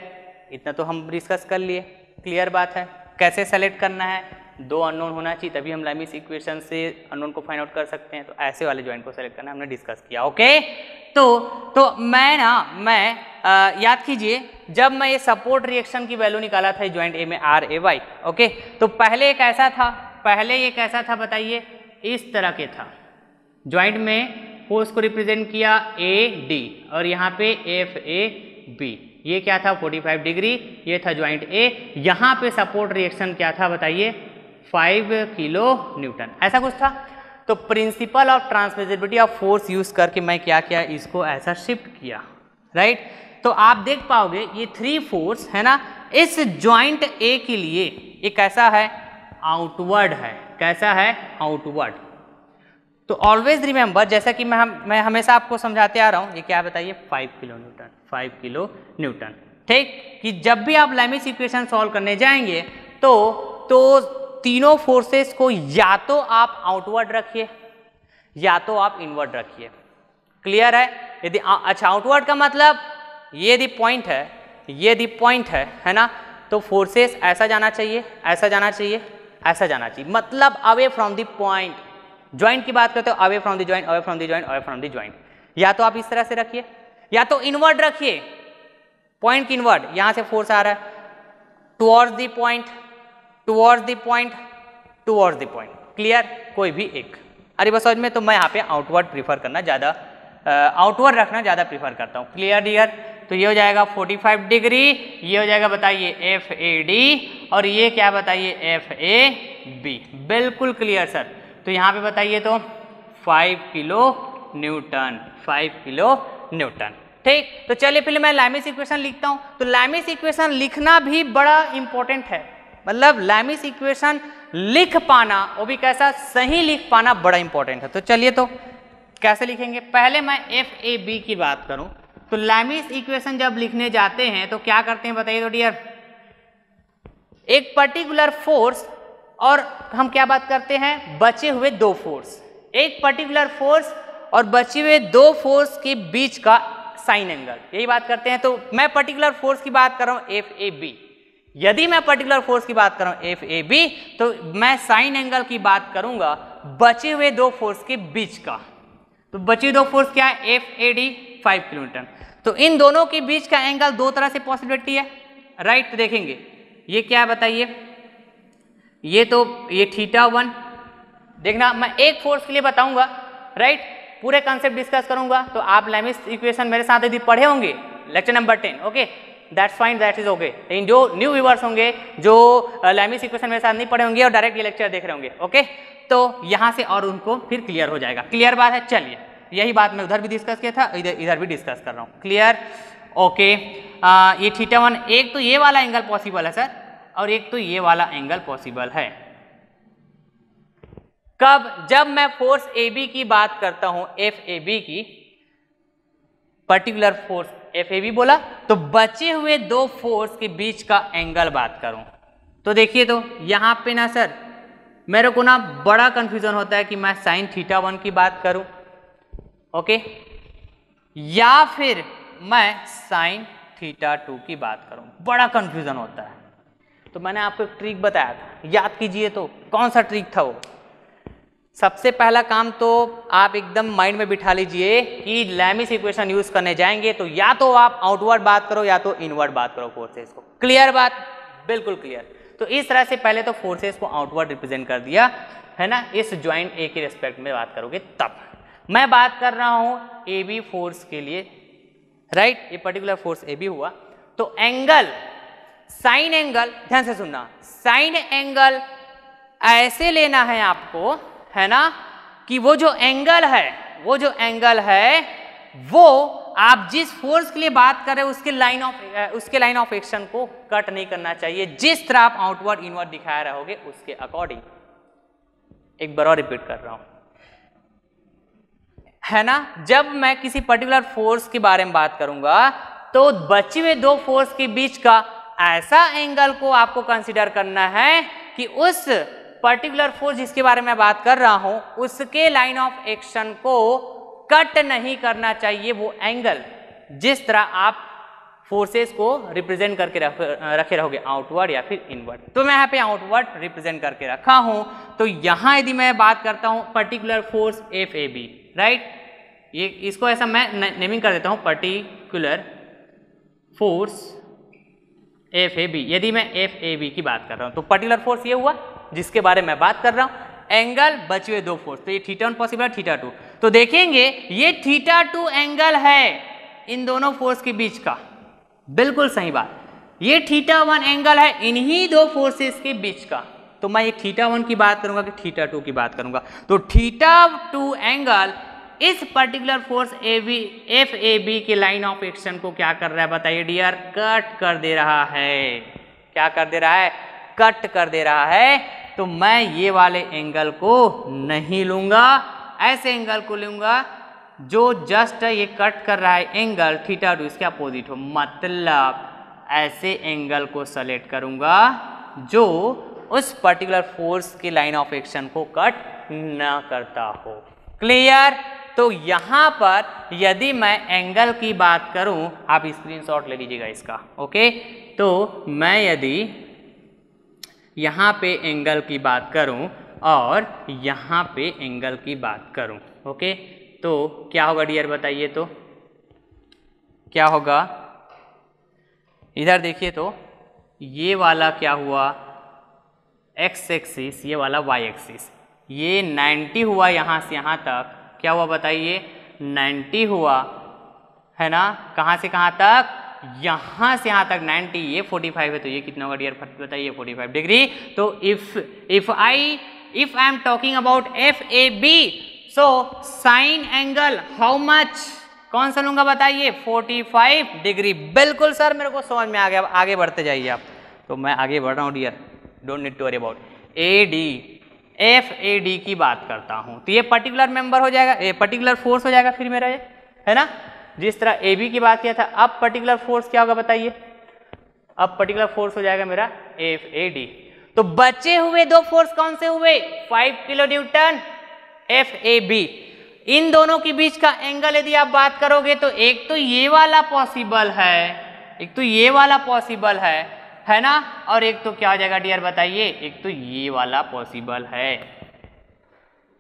इतना तो हम डिस्कस कर लिए। क्लियर बात है। कैसे सेलेक्ट करना है, दो अननोन होना चाहिए तभी हम लैमिस इक्वेशन से अननोन को फाइंड आउट कर सकते हैं। तो ऐसे वाले ज्वाइंट को सेलेक्ट करना हमने डिस्कस किया। ओके, तो मैं याद कीजिए जब मैं ये सपोर्ट रिएक्शन की वैल्यू निकाला था ज्वाइंट ए में RAY। ओके, तो पहले एक ऐसा था, पहले ये कैसा था बताइए, इस तरह के था। ज्वाइंट में फोर्स को रिप्रेजेंट किया AD और यहाँ पे FAB, ये क्या था 45 डिग्री, ये था ज्वाइंट ए। यहाँ पे सपोर्ट रिएक्शन क्या था बताइए, 5 किलो न्यूटन, ऐसा कुछ था। तो principle of transmissibility of force use करके मैं क्या किया, इसको ऐसा शिफ्ट किया, राइट। तो आप देख पाओगे ये थ्री फोर्स है ना, इस ज्वाइंट ए के लिए ये कैसा है, आउटवर्ड है। कैसा है, आउटवर्ड। तो ऑलवेज रिमेंबर, जैसा कि मैं हमेशा आपको समझाते आ रहा हूं, ये क्या बताइए 5 किलो न्यूटन, 5 किलो न्यूटन। ठीक, कि जब भी आप लैमिस इक्वेशन सॉल्व करने जाएंगे तो तीनों फोर्सेस को या तो आप आउटवर्ड रखिए या तो आप इनवर्ड रखिए। क्लियर है। यदि अच्छा आउटवर्ड का मतलब ये यदि पॉइंट है, ये यदि पॉइंट है ना, तो फोर्सेस ऐसा जाना चाहिए, ऐसा जाना चाहिए, ऐसा जाना चाहिए, मतलब away from the point. Joint की बात करते हो, away from the joint, away from the joint, away from the joint. या तो आप इस तरह से रखिए या तो इनवर्ड रखिए, पॉइंट की इनवर्ड, यहां से फोर्स आ रहा है towards the point, towards the point, towards the point. Clear, कोई भी एक। अरे बस समझ में, तो मैं यहाँ पे आउटवर्ड प्रीफर करना ज़्यादा, आउटवर्ड रखना ज़्यादा प्रीफर करता हूँ। Clear dear. तो ये हो जाएगा 45 डिग्री, ये हो जाएगा बताइए FAD और ये क्या बताइए FAB। बिल्कुल क्लियर सर। तो यहाँ पे बताइए तो 5 किलो न्यूटन, 5 किलो न्यूटन। ठीक, तो चलिए पहले मैं लैमिस इक्वेशन लिखता हूँ। तो लैमिस इक्वेशन लिखना भी बड़ा इंपॉर्टेंट है, मतलब लैमिस इक्वेशन लिख पाना, वो भी कैसा, सही लिख पाना बड़ा इंपॉर्टेंट है। तो चलिए तो कैसे लिखेंगे, पहले मैं FAB की बात करूं तो लैमिस इक्वेशन जब लिखने जाते हैं तो क्या करते हैं बताइए तो डियर, एक पर्टिकुलर फोर्स और हम क्या बात करते हैं, बचे हुए दो फोर्स, एक पर्टिकुलर फोर्स और बचे हुए दो फोर्स के बीच का साइन एंगल, यही बात करते हैं। तो मैं पर्टिकुलर फोर्स की बात कर रहा हूं एफ ए बी। यदि मैं पर्टिकुलर फोर्स की बात कर रहा हूं एफ ए बी, तो मैं साइन एंगल की बात करूंगा बचे हुए दो फोर्स के बीच का। तो बचे हुए दो फोर्स क्या है, एफ ए डी 5 किलोन्यूटन। तो इन दोनों के बीच का एंगल दो तरह से पॉसिबिलिटी है, राइट। तो देखेंगे ये क्या है बताइए, ये θ1। देखना मैं एक फोर्स के लिए बताऊंगा, राइट, पूरे कॉन्सेप्ट डिस्कस करूंगा। तो आप लैमिस इक्वेशन मेरे साथ यदि पढ़े होंगे lecture number 10, okay, that's fine, that is okay. लेकिन जो न्यू व्यूअर्स होंगे, जो लैमिस इक्वेशन मेरे साथ नहीं पढ़े होंगे और डायरेक्ट ये लेक्चर देख रहे होंगे, ओके, तो यहाँ से और उनको फिर क्लियर हो जाएगा। क्लियर बात है, चलिए यही बात मैं उधर भी डिस्कस किया था, इधर भी डिस्कस कर रहा हूँ। Clear, okay. ये θ1, एक तो ये वाला एंगल पॉसिबल है सर, और एक तो ये वाला एंगल पॉसिबल है। कब, जब मैं फोर्स ए बी की बात करता हूं, एफ ए बी की, particular force F A B बोला, तो बचे हुए दो फोर्स के बीच का एंगल बात करूं। तो देखिए, तो यहां पे ना सर मेरे को ना बड़ा कंफ्यूजन होता है कि मैं साइन θ1 की बात करूं, ओके, या फिर मैं साइन θ2 की बात करूं, बड़ा कंफ्यूजन होता है। तो मैंने आपको एक ट्रिक बताया था, याद कीजिए। तो कौन सा ट्रिक था वो? सबसे पहला काम तो आप एकदम माइंड में बिठा लीजिए कि लैमिस इक्वेशन यूज करने जाएंगे तो या तो आप आउटवर्ड बात करो या तो इनवर्ड बात करो फोर्सेस को। क्लियर बात, बिल्कुल क्लियर। तो इस तरह से पहले तो फोर्सेस को आउटवर्ड रिप्रेजेंट कर दिया है ना, इस ज्वाइंट ए के रिस्पेक्ट में बात करोगे तब। मैं बात कर रहा हूं ए बी फोर्स के लिए, राइट, ये पर्टिकुलर फोर्स ए बी हुआ। तो एंगल, साइन एंगल, ध्यान से सुनना, साइन एंगल ऐसे लेना है आपको, है ना, कि वो जो एंगल है वो आप जिस फोर्स के लिए बात कर रहे हो उसके लाइन ऑफ एक्शन को कट नहीं करना चाहिए, जिस तरह आप आउटवर्ड इनवर्ड दिखा रहोगे उसके अकॉर्डिंग। एक बार और रिपीट कर रहा हूं, है ना, जब मैं किसी पर्टिकुलर फोर्स के बारे में बात करूंगा तो बचे हुए दो फोर्स के बीच का ऐसा एंगल को आपको कंसीडर करना है कि उस पर्टिकुलर फोर्स जिसके बारे में बात कर रहा हूं उसके लाइन ऑफ एक्शन को कट नहीं करना चाहिए वो एंगल, जिस तरह आप फोर्सेस को रिप्रेजेंट करके रखे रहोगे, आउटवर्ड या फिर इनवर्ड। तो मैं यहाँ पे आउटवर्ड रिप्रेजेंट करके रखा हूं। तो यहां यदि मैं बात करता हूं particular force F A B, right, ये इसको ऐसा मैं नेमिंग कर देता हूं, particular force F A B. यदि मैं एफ ए बी की बात कर रहा हूं तो पर्टिकुलर फोर्स ये हुआ जिसके बारे में बात कर रहा हूं, एंगल बचे हुए दो फोर्स, तो ये θ1 पॉसिबल है, θ2। तो देखेंगे ये θ2 एंगल है इन दोनों फोर्स के बीच का, बिल्कुल सही बात। ये θ1 एंगल है इन्हीं दो फोर्सेस के बीच का। तो मैं ये θ1 की बात करूंगा कि θ2 की बात करूंगा। तो θ2 एंगल इस particular force F A B के लाइन ऑफ एक्शन को क्या कर रहा है बताइए डियर, कट कर दे रहा है। क्या कर दे रहा है? कट कर दे रहा है। तो मैं ये वाले एंगल को नहीं लूंगा, ऐसे एंगल को लूंगा जो जस्ट ये कट कर रहा है एंगल θ2 इसके अपोजिट हो, मतलब ऐसे एंगल को सेलेक्ट करूंगा जो उस पर्टिकुलर फोर्स के लाइन ऑफ एक्शन को कट न करता हो। क्लियर? तो यहां पर यदि मैं एंगल की बात करूं, आप स्क्रीनशॉट ले लीजिएगा इसका, ओके। तो मैं यदि यहां पे एंगल की बात करूं और यहां पे एंगल की बात करूं, ओके, तो क्या होगा डियर बताइए, तो क्या होगा? इधर देखिए, तो ये वाला क्या हुआ एक्स एक्सिस, ये वाला वाई एक्सिस, ये 90 हुआ यहां से यहां तक। क्या हुआ बताइए? 90 हुआ, है ना, कहां से कहां तक? यहां से यहां तक 90। ये 45 है, तो ये कितना होगा डियर बताइए? 45 डिग्री। तो if I am talking about F A B, so sine angle how much, कौन सा लूंगा बताइए? 45 डिग्री। बिल्कुल सर, मेरे को समझ में आ गया। आगे बढ़ते जाइए आप। तो मैं आगे बढ़ रहा हूं dear, don't need to worry about. A D, F A D की बात करता हूं तो ये पर्टिकुलर मेंबर हो जाएगा, ये पर्टिकुलर फोर्स हो जाएगा फिर मेरा, ये है ना, जिस तरह ए बी की बात किया था। अब पर्टिकुलर फोर्स क्या होगा बताइए? अब पर्टिकुलर फोर्स हो जाएगा मेरा एफ ए डी। तो बचे हुए दो फोर्स कौन से हुए? 5 kilo newton F A B. इन दोनों के बीच का एंगल यदि आप बात करोगे तो एक तो ये वाला पॉसिबल है, एक तो ये वाला पॉसिबल है ना, और एक तो क्या हो जाएगा डियर बताइए, एक तो ये वाला पॉसिबल है।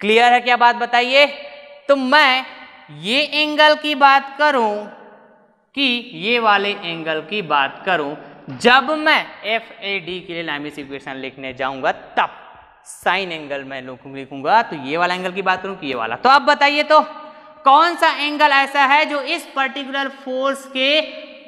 क्लियर है क्या बात बताइए? तो मैं ये एंगल की बात करूं कि ये वाले एंगल की बात करूं, जब मैं FAD के लिए लाइमलीस इक्वेशन लिखने जाऊंगा तब साइन एंगल मैं लिखूंगा, तो ये वाला एंगल की बात करूं कि ये वाला। तो अब बताइए तो कौन सा एंगल ऐसा है जो इस पर्टिकुलर फोर्स के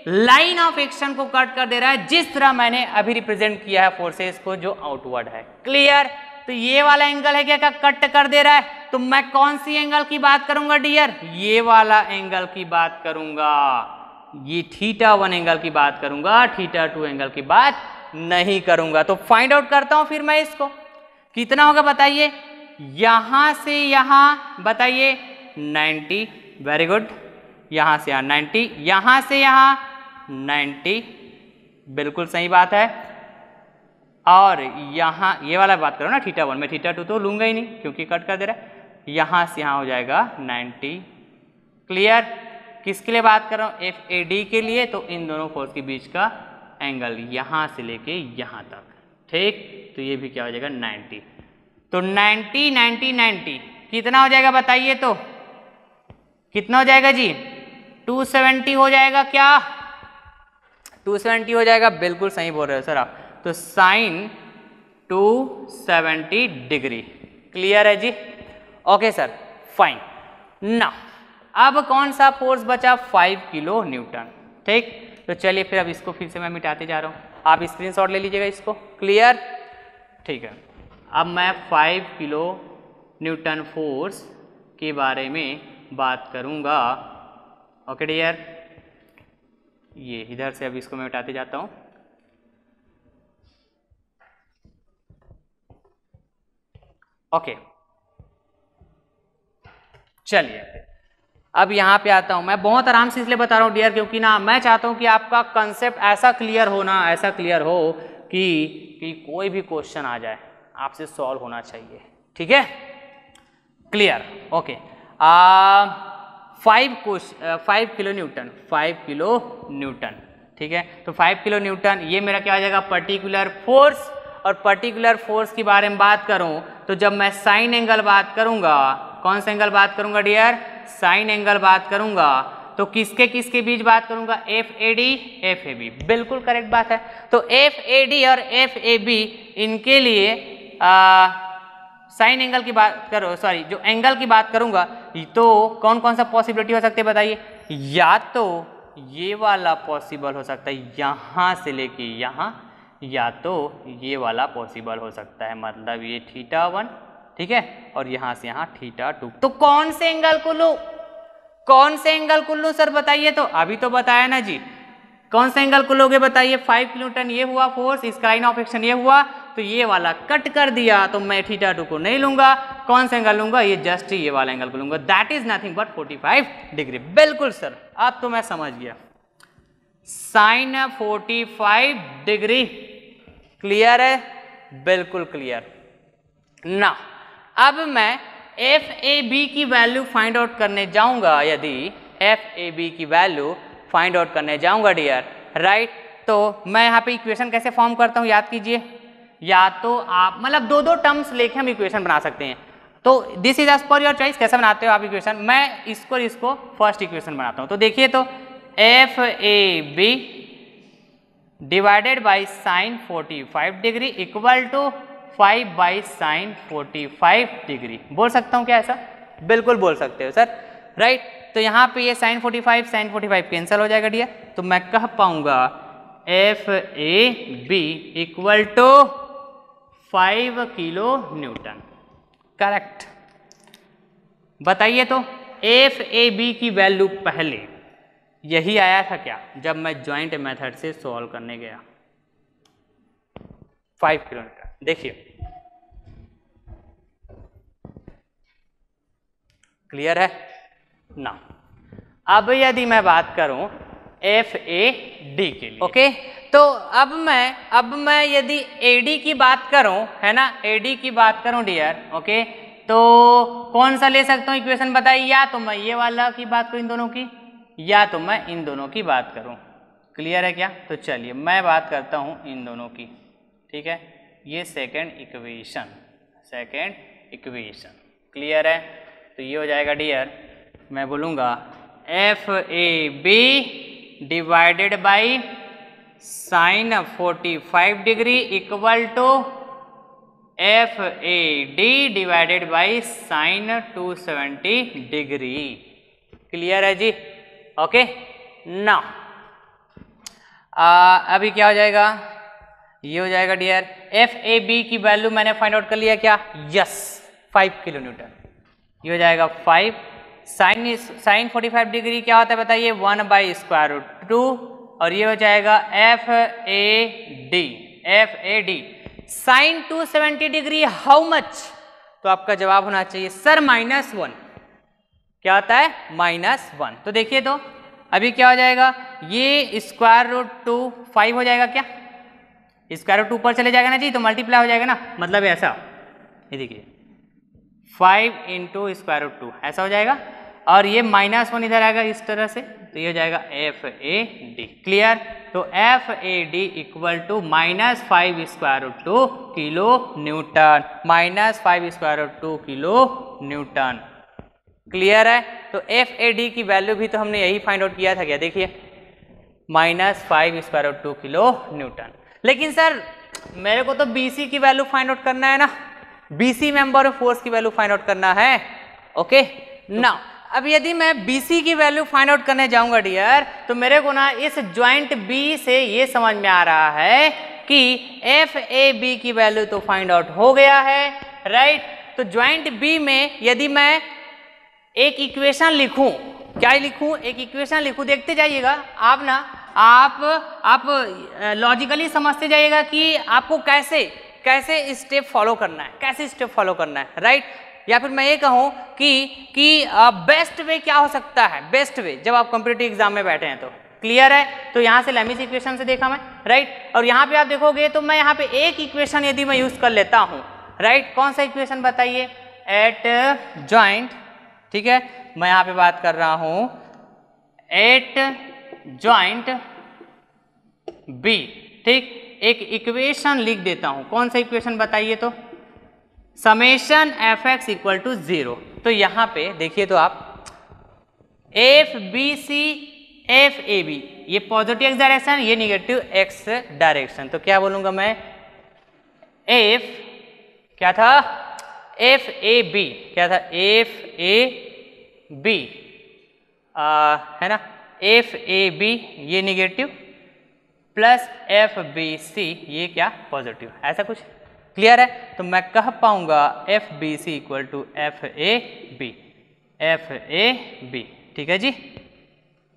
लाइन ऑफ एक्शन को कट कर दे रहा है, जिस तरह मैंने अभी रिप्रेजेंट किया है फोर्सेस को जो आउटवर्ड है। क्लियर? तो ये वाला एंगल है क्या कट कर दे रहा है, तो मैं कौन सी एंगल की बात करूंगा डियर? ये वाला एंगल की बात करूंगा, ये θ1 एंगल की बात करूंगा, θ2 एंगल की बात नहीं करूंगा। तो फाइंड आउट करता हूं फिर मैं इसको, कितना होगा बताइए? यहां से यहां बताइए 90, वेरी गुड, यहां से यहां 90, यहां से यहां 90, बिल्कुल सही बात है। और यहां ये वाला बात करो ना θ1, मैं θ2 तो लूंगा ही नहीं क्योंकि कट कर दे रहा है। यहां से यहां हो जाएगा 90। क्लियर? किसके लिए बात कर रहा हूं? FAD के लिए। तो इन दोनों फोर्स के बीच का एंगल यहां से लेके यहां तक, ठीक? तो ये भी क्या हो जाएगा 90। तो 90 90 90 कितना हो जाएगा बताइए? तो कितना हो जाएगा जी? 270 हो जाएगा क्या? 270 हो जाएगा, बिल्कुल सही बोल रहे हो सर आप। तो साइन 270 डिग्री। क्लियर है जी? Okay sir, fine. ना अब कौन सा फोर्स बचा? 5 किलो न्यूटन। ठीक, तो चलिए फिर अब इसको फिर से मैं मिटाते जा रहा हूं, आप स्क्रीनशॉट ले लीजिएगा इसको। क्लियर? ठीक है, अब मैं 5 किलो न्यूटन फोर्स के बारे में बात करूंगा। ओके डियर, ये इधर से अब इसको मैं मिटाते जाता हूं। ओके, चलिए अब यहां पे आता हूं। मैं बहुत आराम से इसलिए बता रहा हूं डियर, क्योंकि ना मैं चाहता हूं कि आपका कंसेप्ट ऐसा क्लियर हो ना, ऐसा क्लियर हो कि कोई भी क्वेश्चन आ जाए आपसे सॉल्व होना चाहिए। ठीक है, clear? Okay, 5 kilo newton, 5 kilo Newton. ठीक है, तो 5 किलो न्यूटन ये मेरा क्या आ जाएगा? Particular force. और पर्टिकुलर फोर्स के बारे में बात करूं तो जब मैं साइन एंगल बात करूंगा, कौन सा एंगल बात करूंगा डियर? साइन एंगल बात करूंगा। तो किसके किसके बीच बात करूंगा? FAD FAB, बिल्कुल करेक्ट बात है। तो FAD और FAB इनके लिए साइन एंगल की बात करो, सॉरी जो एंगल की बात करूंगा, तो कौन कौन सा पॉसिबिलिटी हो सकती है बताइए? या तो ये वाला पॉसिबल हो सकता है यहां से लेके यहां, या तो ये वाला पॉसिबल हो सकता है, मतलब ये θ1, ठीक है, और यहां से यहां θ2। तो कौन से एंगल को लूं? कौन से एंगल को लूं सर बताइए? तो अभी तो बताया ना जी, कौन से एंगल को लोगे बताइए? 5 किलो न्यूटन ये हुआ फोर्स, इसका लाइन ऑफ एक्शन ये हुआ, तो ये वाला कट कर दिया, तो मैं θ2 को नहीं लूंगा। कौन सा एंगल लूंगा? ये जस्ट ये वाला एंगल को लूंगा, that is nothing but 45 degree. बिल्कुल सर, अब तो मैं समझ गया, साइन 45 डिग्री। क्लियर है? बिल्कुल क्लियर ना। अब मैं FAB की वैल्यू फाइंड आउट करने जाऊंगा, यदि FAB की वैल्यू फाइंड आउट करने जाऊंगा डियर, राइट, तो मैं यहाँ पे इक्वेशन कैसे फॉर्म करता हूँ याद कीजिए। या तो आप मतलब दो टर्म्स लेके हम इक्वेशन बना सकते हैं, तो this is as per your choice, कैसे बनाते हो आप इक्वेशन। मैं इसको फर्स्ट इक्वेशन बनाता हूँ। तो देखिए, तो FAB divided by sine 45 degree equal to 5 by sine 45 degree. बोल सकता हूँ क्या ऐसा? बिल्कुल बोल सकते हो सर, राइट। तो यहाँ पे ये साइन 45 कैंसिल हो जाएगा डियर, तो मैं कह पाऊंगा FAB equal to 5 kilo newton. Correct? बताइए तो FAB की वैल्यू पहले यही आया था क्या जब मैं ज्वाइंट मेथड से सॉल्व करने गया? 5 किलो न्यूटन। देखिए, क्लियर है ना। अब यदि मैं बात करूं FAD के लिए, ओके, तो अब मैं यदि AD की बात करूं, है ना, AD की बात करूं डियर, ओके, तो कौन सा ले सकता हूँ इक्वेशन बताइए, या तो मैं ये वाला की बात करूँ इन दोनों की, या तो मैं इन दोनों की बात करूँ। क्लियर है क्या? तो चलिए मैं बात करता हूँ इन दोनों की, ठीक है। ये सेकेंड इक्वेशन क्लियर है। तो ये हो जाएगा डियर, मैं बोलूँगा F A B divided by sine 45 degree equal to F A D divided by sine 270 degree. Clear है जी? ओके ना अभी क्या हो जाएगा, ये हो जाएगा डियर एफ ए बी की वैल्यू मैंने फाइंड आउट कर लिया क्या? Yes 5 kilo Newton. ये हो जाएगा 5 साइन 45 डिग्री क्या होता है बताइए? 1/√2 और ये हो जाएगा F A D sine 270 degree how much? तो आपका जवाब होना चाहिए सर -1। क्या होता है? -1। तो देखिए तो अभी क्या हो जाएगा, ये √2 5 हो जाएगा क्या? √2 ऊपर चले जाएगा ना जी, तो मल्टीप्लाई हो जाएगा ना, मतलब ऐसा, ये देखिए 5 × √2 ऐसा हो जाएगा, और ये -1 इधर आएगा इस तरह से, तो ये हो जाएगा एफ ए डी। क्लियर? तो F A D equal to -5 kilo newton, -5 kilo newton. Clear है? तो एफ ए डी की वैल्यू भी तो हमने यही फाइंड आउट किया था क्या? देखिए -5 किलो न्यूटन। लेकिन सर मेरे को तो BC की वैल्यू फाइंड आउट करना है ना, BC मेंबर ऑफ फोर्स की वैल्यू फाइंड आउट करना है। ओके ना, अब यदि मैं BC की वैल्यू फाइंड आउट करने जाऊंगा डियर, तो मेरे को ना इस ज्वाइंट B से ये समझ में आ रहा है कि FAB की वैल्यू तो फाइंड आउट हो गया है, राइट। तो ज्वाइंट B में यदि मैं एक इक्वेशन लिखूं, क्या लिखूं? एक इक्वेशन लिखूं, देखते जाइएगा आप ना, आप लॉजिकली समझते जाइएगा कि आपको कैसे स्टेप फॉलो करना है, राइट। या फिर मैं ये कहूँ कि बेस्ट वे क्या हो सकता है, बेस्ट वे जब आप कॉम्पिटिटिव एग्जाम में बैठे हैं तो। क्लियर है? तो यहाँ से लैमिस इक्वेशन से देखा मैं, राइट। और यहाँ पे आप देखोगे तो मैं यहाँ पे एक इक्वेशन यदि मैं यूज कर लेता हूँ, राइट। कौन सा इक्वेशन बताइए? एट जॉइंट, ठीक है, मैं यहाँ पे बात कर रहा हूँ एट जॉइंट बी, ठीक। एक इक्वेशन लिख देता हूँ, कौन सा इक्वेशन बताइए? तो समेशन fx इक्वल टू 0। तो यहाँ पे देखिए तो आप FBC FAB, ये पॉजिटिव x डायरेक्शन, ये निगेटिव x डायरेक्शन, तो क्या बोलूँगा मैं? क्या था? FAB, क्या था? FAB है ना, FAB ये निगेटिव प्लस FBC ये क्या? पॉजिटिव, ऐसा कुछ। क्लियर है? तो मैं कह पाऊंगा FBC इक्वल टू FAB, ठीक है जी,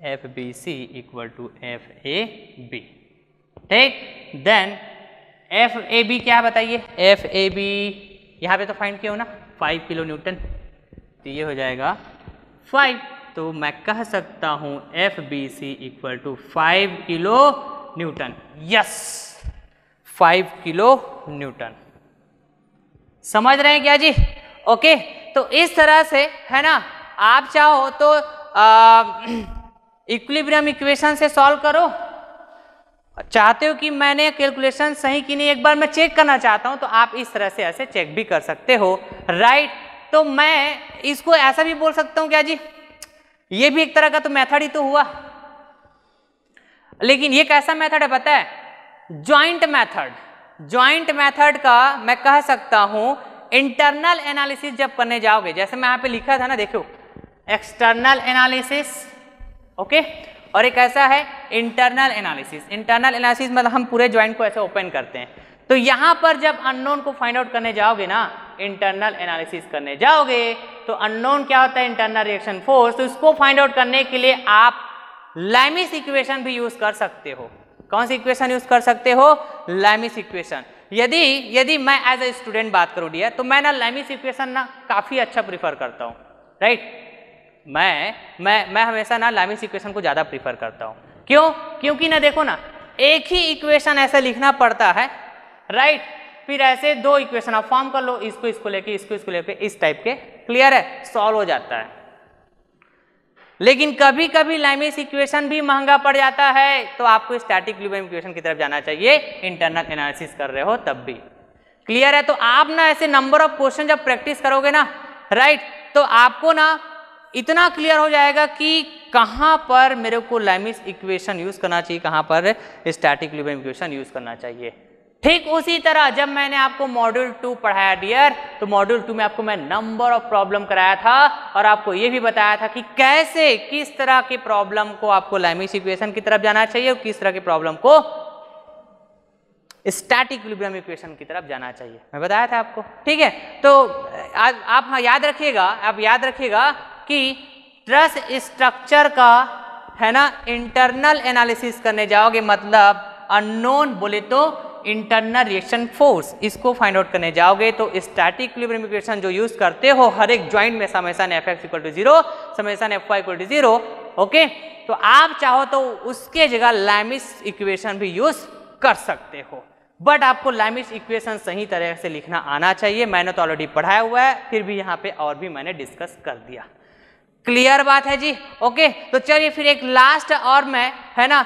FBC इक्वल टू FAB, ठीक। देन FAB क्या बताइए? FAB यहाँ पे तो फाइंड किया हो ना, 5 किलो न्यूटन, तो ये हो जाएगा 5। तो मैं कह सकता हूँ FBC equal to 5 kilo newton. Yes 5 kilo newton. समझ रहे हैं क्या जी? ओके, तो इस तरह से है ना, आप चाहो तो इक्विलिब्रियम इक्वेशन से सॉल्व करो। चाहते हो कि मैंने कैलकुलेशन सही की नहीं, एक बार मैं चेक करना चाहता हूं, तो आप इस तरह से ऐसे चेक भी कर सकते हो, राइट। तो मैं इसको ऐसा भी बोल सकता हूं क्या जी? ये भी एक तरह का तो मेथड ही तो हुआ, लेकिन ये कैसा मेथड है पता है? ज्वाइंट मेथड का मैं कह सकता हूं इंटरनल एनालिसिस जब करने जाओगे, जैसे मैं यहाँ पे लिखा था ना, देखो एक्सटर्नल एनालिसिस, ओके, और एक ऐसा है इंटरनल एनालिसिस। इंटरनल एनालिसिस मतलब हम पूरे ज्वाइंट को ऐसे ओपन करते हैं। तो यहाँ पर जब अननोन को फाइंड आउट करने जाओगे ना, इंटरनल एनालिसिस करने जाओगे, तो अननोन क्या होता है? Internal reaction force. तो इसको फाइंड आउट करने के लिए आप लैमिस इक्वेशन भी यूज कर सकते हो। कौन सी इक्वेशन यूज कर सकते हो? Lami's equation. यदि मैं एज ए स्टूडेंट बात करूँ डियर, तो मैं ना लैमिस इक्वेशन ना काफी अच्छा प्रीफर करता हूँ, राइट। मैं हमेशा ना लैमिस इक्वेशन को ज्यादा प्रीफर करता हूँ। क्यों? क्योंकि ना देखो ना, एक ही इक्वेशन ऐसे लिखना पड़ता है, राइट। फिर ऐसे दो इक्वेशन आप फॉर्म कर लो, इसको लेके इसको लेके, इस टाइप के। क्लियर है, सॉल्व हो जाता है। लेकिन कभी कभी लाइमेस इक्वेशन भी महंगा पड़ जाता है, तो आपको स्टैटिक इक्विलिब्रियम इक्वेशन की तरफ जाना चाहिए, इंटरनल एनालिसिस कर रहे हो तब भी। क्लियर है, तो आप ना ऐसे नंबर ऑफ क्वेश्चन जब प्रैक्टिस करोगे ना, राइट, तो आपको ना इतना क्लियर हो जाएगा कि कहां पर मेरे को लाइमेस इक्वेशन यूज करना चाहिए, कहां पर स्टैटिक इक्विलिब्रियम इक्वेशन यूज करना चाहिए। ठीक उसी तरह जब मैंने आपको मॉड्यूल 2 पढ़ाया डियर, तो मॉड्यूल 2 में आपको मैं नंबर ऑफ प्रॉब्लम कराया था और आपको ये भी बताया था कि कैसे, किस तरह के प्रॉब्लम को आपको लाइमेस इक्वेशन की तरफ जाना चाहिए और किस तरह के प्रॉब्लम को स्टैटिक इक्विलिब्रियम इक्वेशन की तरफ जाना चाहिए, मैं बताया था आपको। ठीक है, तो आप याद रखिएगा कि ट्रस स्ट्रक्चर का है ना इंटरनल एनालिसिस करने जाओगे, मतलब अननोन बोले तो इंटरनल रिएक्शन फोर्स, इसको फाइंड आउट करने जाओगे, तो स्टैटिक इक्विलिब्रियम इक्वेशन जो यूज करते हो हर एक ज्वाइंट में, summation Fx = 0, summation Fy = 0, okay, तो आप चाहो तो उसके जगह लाइमेस इक्वेशन भी यूज कर सकते हो, बट आपको लाइमेस इक्वेशन सही तरह से लिखना आना चाहिए। मैंने तो ऑलरेडी पढ़ाया हुआ है, फिर भी यहाँ पे और भी मैंने डिस्कस कर दिया। क्लियर बात है जी, ओके। तो चलिए फिर एक लास्ट और मैं है ना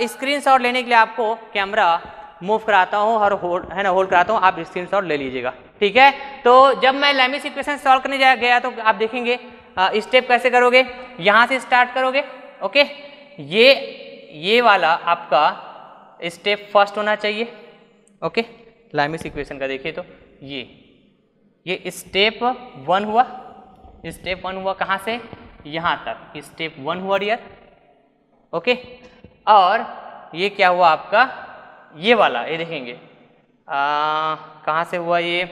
स्क्रीनशॉट लेने के लिए आपको कैमरा मूव कराता हूँ और होल्ड कराता हूँ, आप स्क्रीनशॉट ले लीजिएगा, ठीक है। तो जब मैं लाइमेस इक्वेशन सॉल्व करने गया तो आप देखेंगे स्टेप कैसे करोगे, यहाँ से स्टार्ट करोगे, ओके। ये वाला आपका स्टेप फर्स्ट होना चाहिए, ओके। लाइमेस इक्वेशन का देखिए तो ये स्टेप 1 हुआ, स्टेप 1 हुआ कहाँ से यहाँ तक, स्टेप 1 हुआ डियर, ओके। और ये क्या हुआ आपका, ये वाला, ये देखेंगे कहाँ से हुआ ये,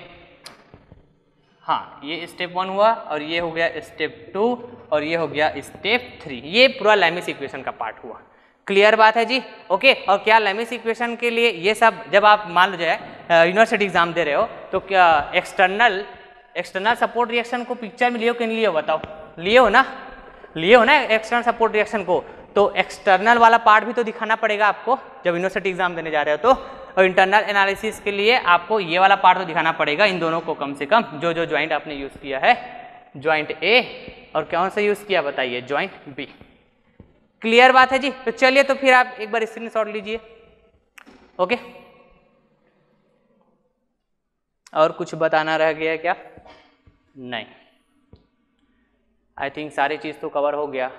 हाँ ये स्टेप 1 हुआ और ये हो गया स्टेप 2 और ये हो गया स्टेप 3, ये पूरा लाइमेस इक्वेशन का पार्ट हुआ। क्लियर बात है जी, ओके। और क्या लाइमेस इक्वेशन के लिए ये सब जब आप मान लो जाए यूनिवर्सिटी एग्जाम दे रहे हो, तो क्या एक्सटर्नल सपोर्ट रिएक्शन को पिक्चर में लियो कि नहीं लियो, बताओ, लिए हो ना एक्सटर्नल सपोर्ट रिएक्शन को, तो एक्सटर्नल वाला पार्ट भी तो दिखाना पड़ेगा आपको जब यूनिवर्सिटी एग्जाम देने जा रहे हो तो। और इंटरनल एनालिसिस के लिए आपको ये वाला पार्ट तो दिखाना पड़ेगा, इन दोनों को कम से कम, जो ज्वाइंट आपने यूज किया है, ज्वाइंट ए और कौन सा यूज किया बताइए, ज्वाइंट बी। क्लियर बात है जी, तो चलिए तो फिर आप एक बार स्क्रीनशॉट लीजिए, ओके। और कुछ बताना रह गया क्या, नहीं, आई थिंक सारी चीज तो कवर हो गया।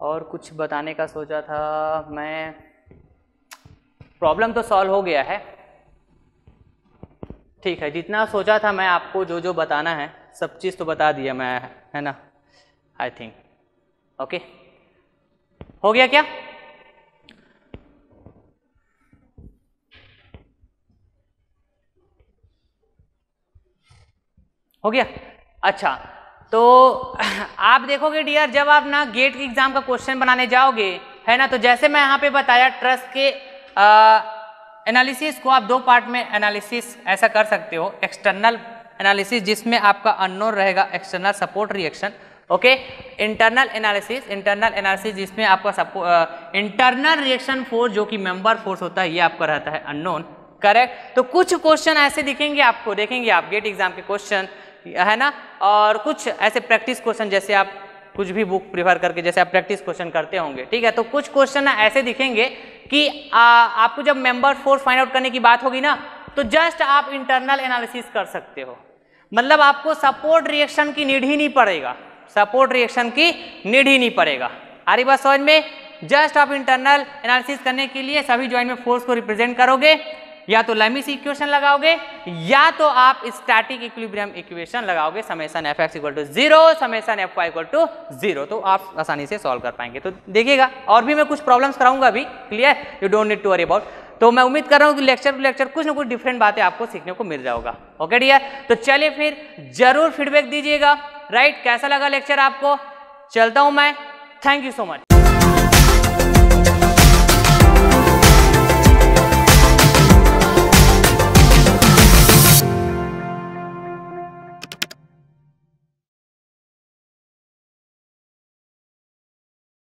और कुछ बताने का सोचा था मैं, प्रॉब्लम तो सॉल्व हो गया है, ठीक है। जितना सोचा था मैं आपको जो बताना है सब चीज़ तो बता दिया मैं, है ना, आई थिंक, ओके। हो गया क्या, हो गया, अच्छा। तो आप देखोगे डियर, जब आप ना गेट के एग्जाम का क्वेश्चन बनाने जाओगे, है ना, तो जैसे मैं यहाँ पे बताया ट्रस्ट के एनालिसिस को आप दो पार्ट में एनालिसिस ऐसा कर सकते हो, एक्सटर्नल एनालिसिस जिसमें आपका अननोन रहेगा, external support reaction, okay. Internal analysis जिसमें आपका इंटरनल रिएक्शन फोर्स जो कि मेंबर फोर्स होता है, ये आपका रहता है अननोन, करेक्ट। तो कुछ क्वेश्चन ऐसे दिखेंगे आपको, देखेंगे आप गेट एग्जाम के क्वेश्चन, है ना, और कुछ ऐसे प्रैक्टिस क्वेश्चन, जैसे आप कुछ भी बुक प्रिफर करके जैसे आप प्रैक्टिस क्वेश्चन करते होंगे, ठीक है। तो कुछ क्वेश्चन ऐसे दिखेंगे कि आपको जब मेंबर फोर्स फाइंड आउट करने की बात होगी ना, तो जस्ट आप इंटरनल एनालिसिस कर सकते हो, मतलब आपको सपोर्ट रिएक्शन की नीड ही नहीं पड़ेगा, सपोर्ट रिएक्शन की नीड ही नहीं पड़ेगा। आ रही बात समझ में, जस्ट आप इंटरनल एनालिसिस करने के लिए सभी ज्वाइंट में फोर्स को रिप्रेजेंट करोगे, या तो लाइमेस इक्वेशन लगाओगे या तो आप स्टैटिक इक्विलिब्रियम इक्वेशन लगाओगे, समेशन Fx = 0, समेशन Fy = 0, तो आप आसानी से सॉल्व कर पाएंगे। तो देखिएगा और भी मैं कुछ प्रॉब्लम्स कराऊंगा अभी, clear, you don't need to worry about. तो मैं उम्मीद कर रहा हूँ कि लेक्चर टू लेक्चर कुछ ना कुछ डिफरेंट बातें आपको सीखने को मिल जाएगा, ओके डियर। तो चलिए फिर जरूर फीडबैक दीजिएगा, राइट, कैसा लगा लेक्चर आपको। चलता हूँ मैं, थैंक यू सो मच।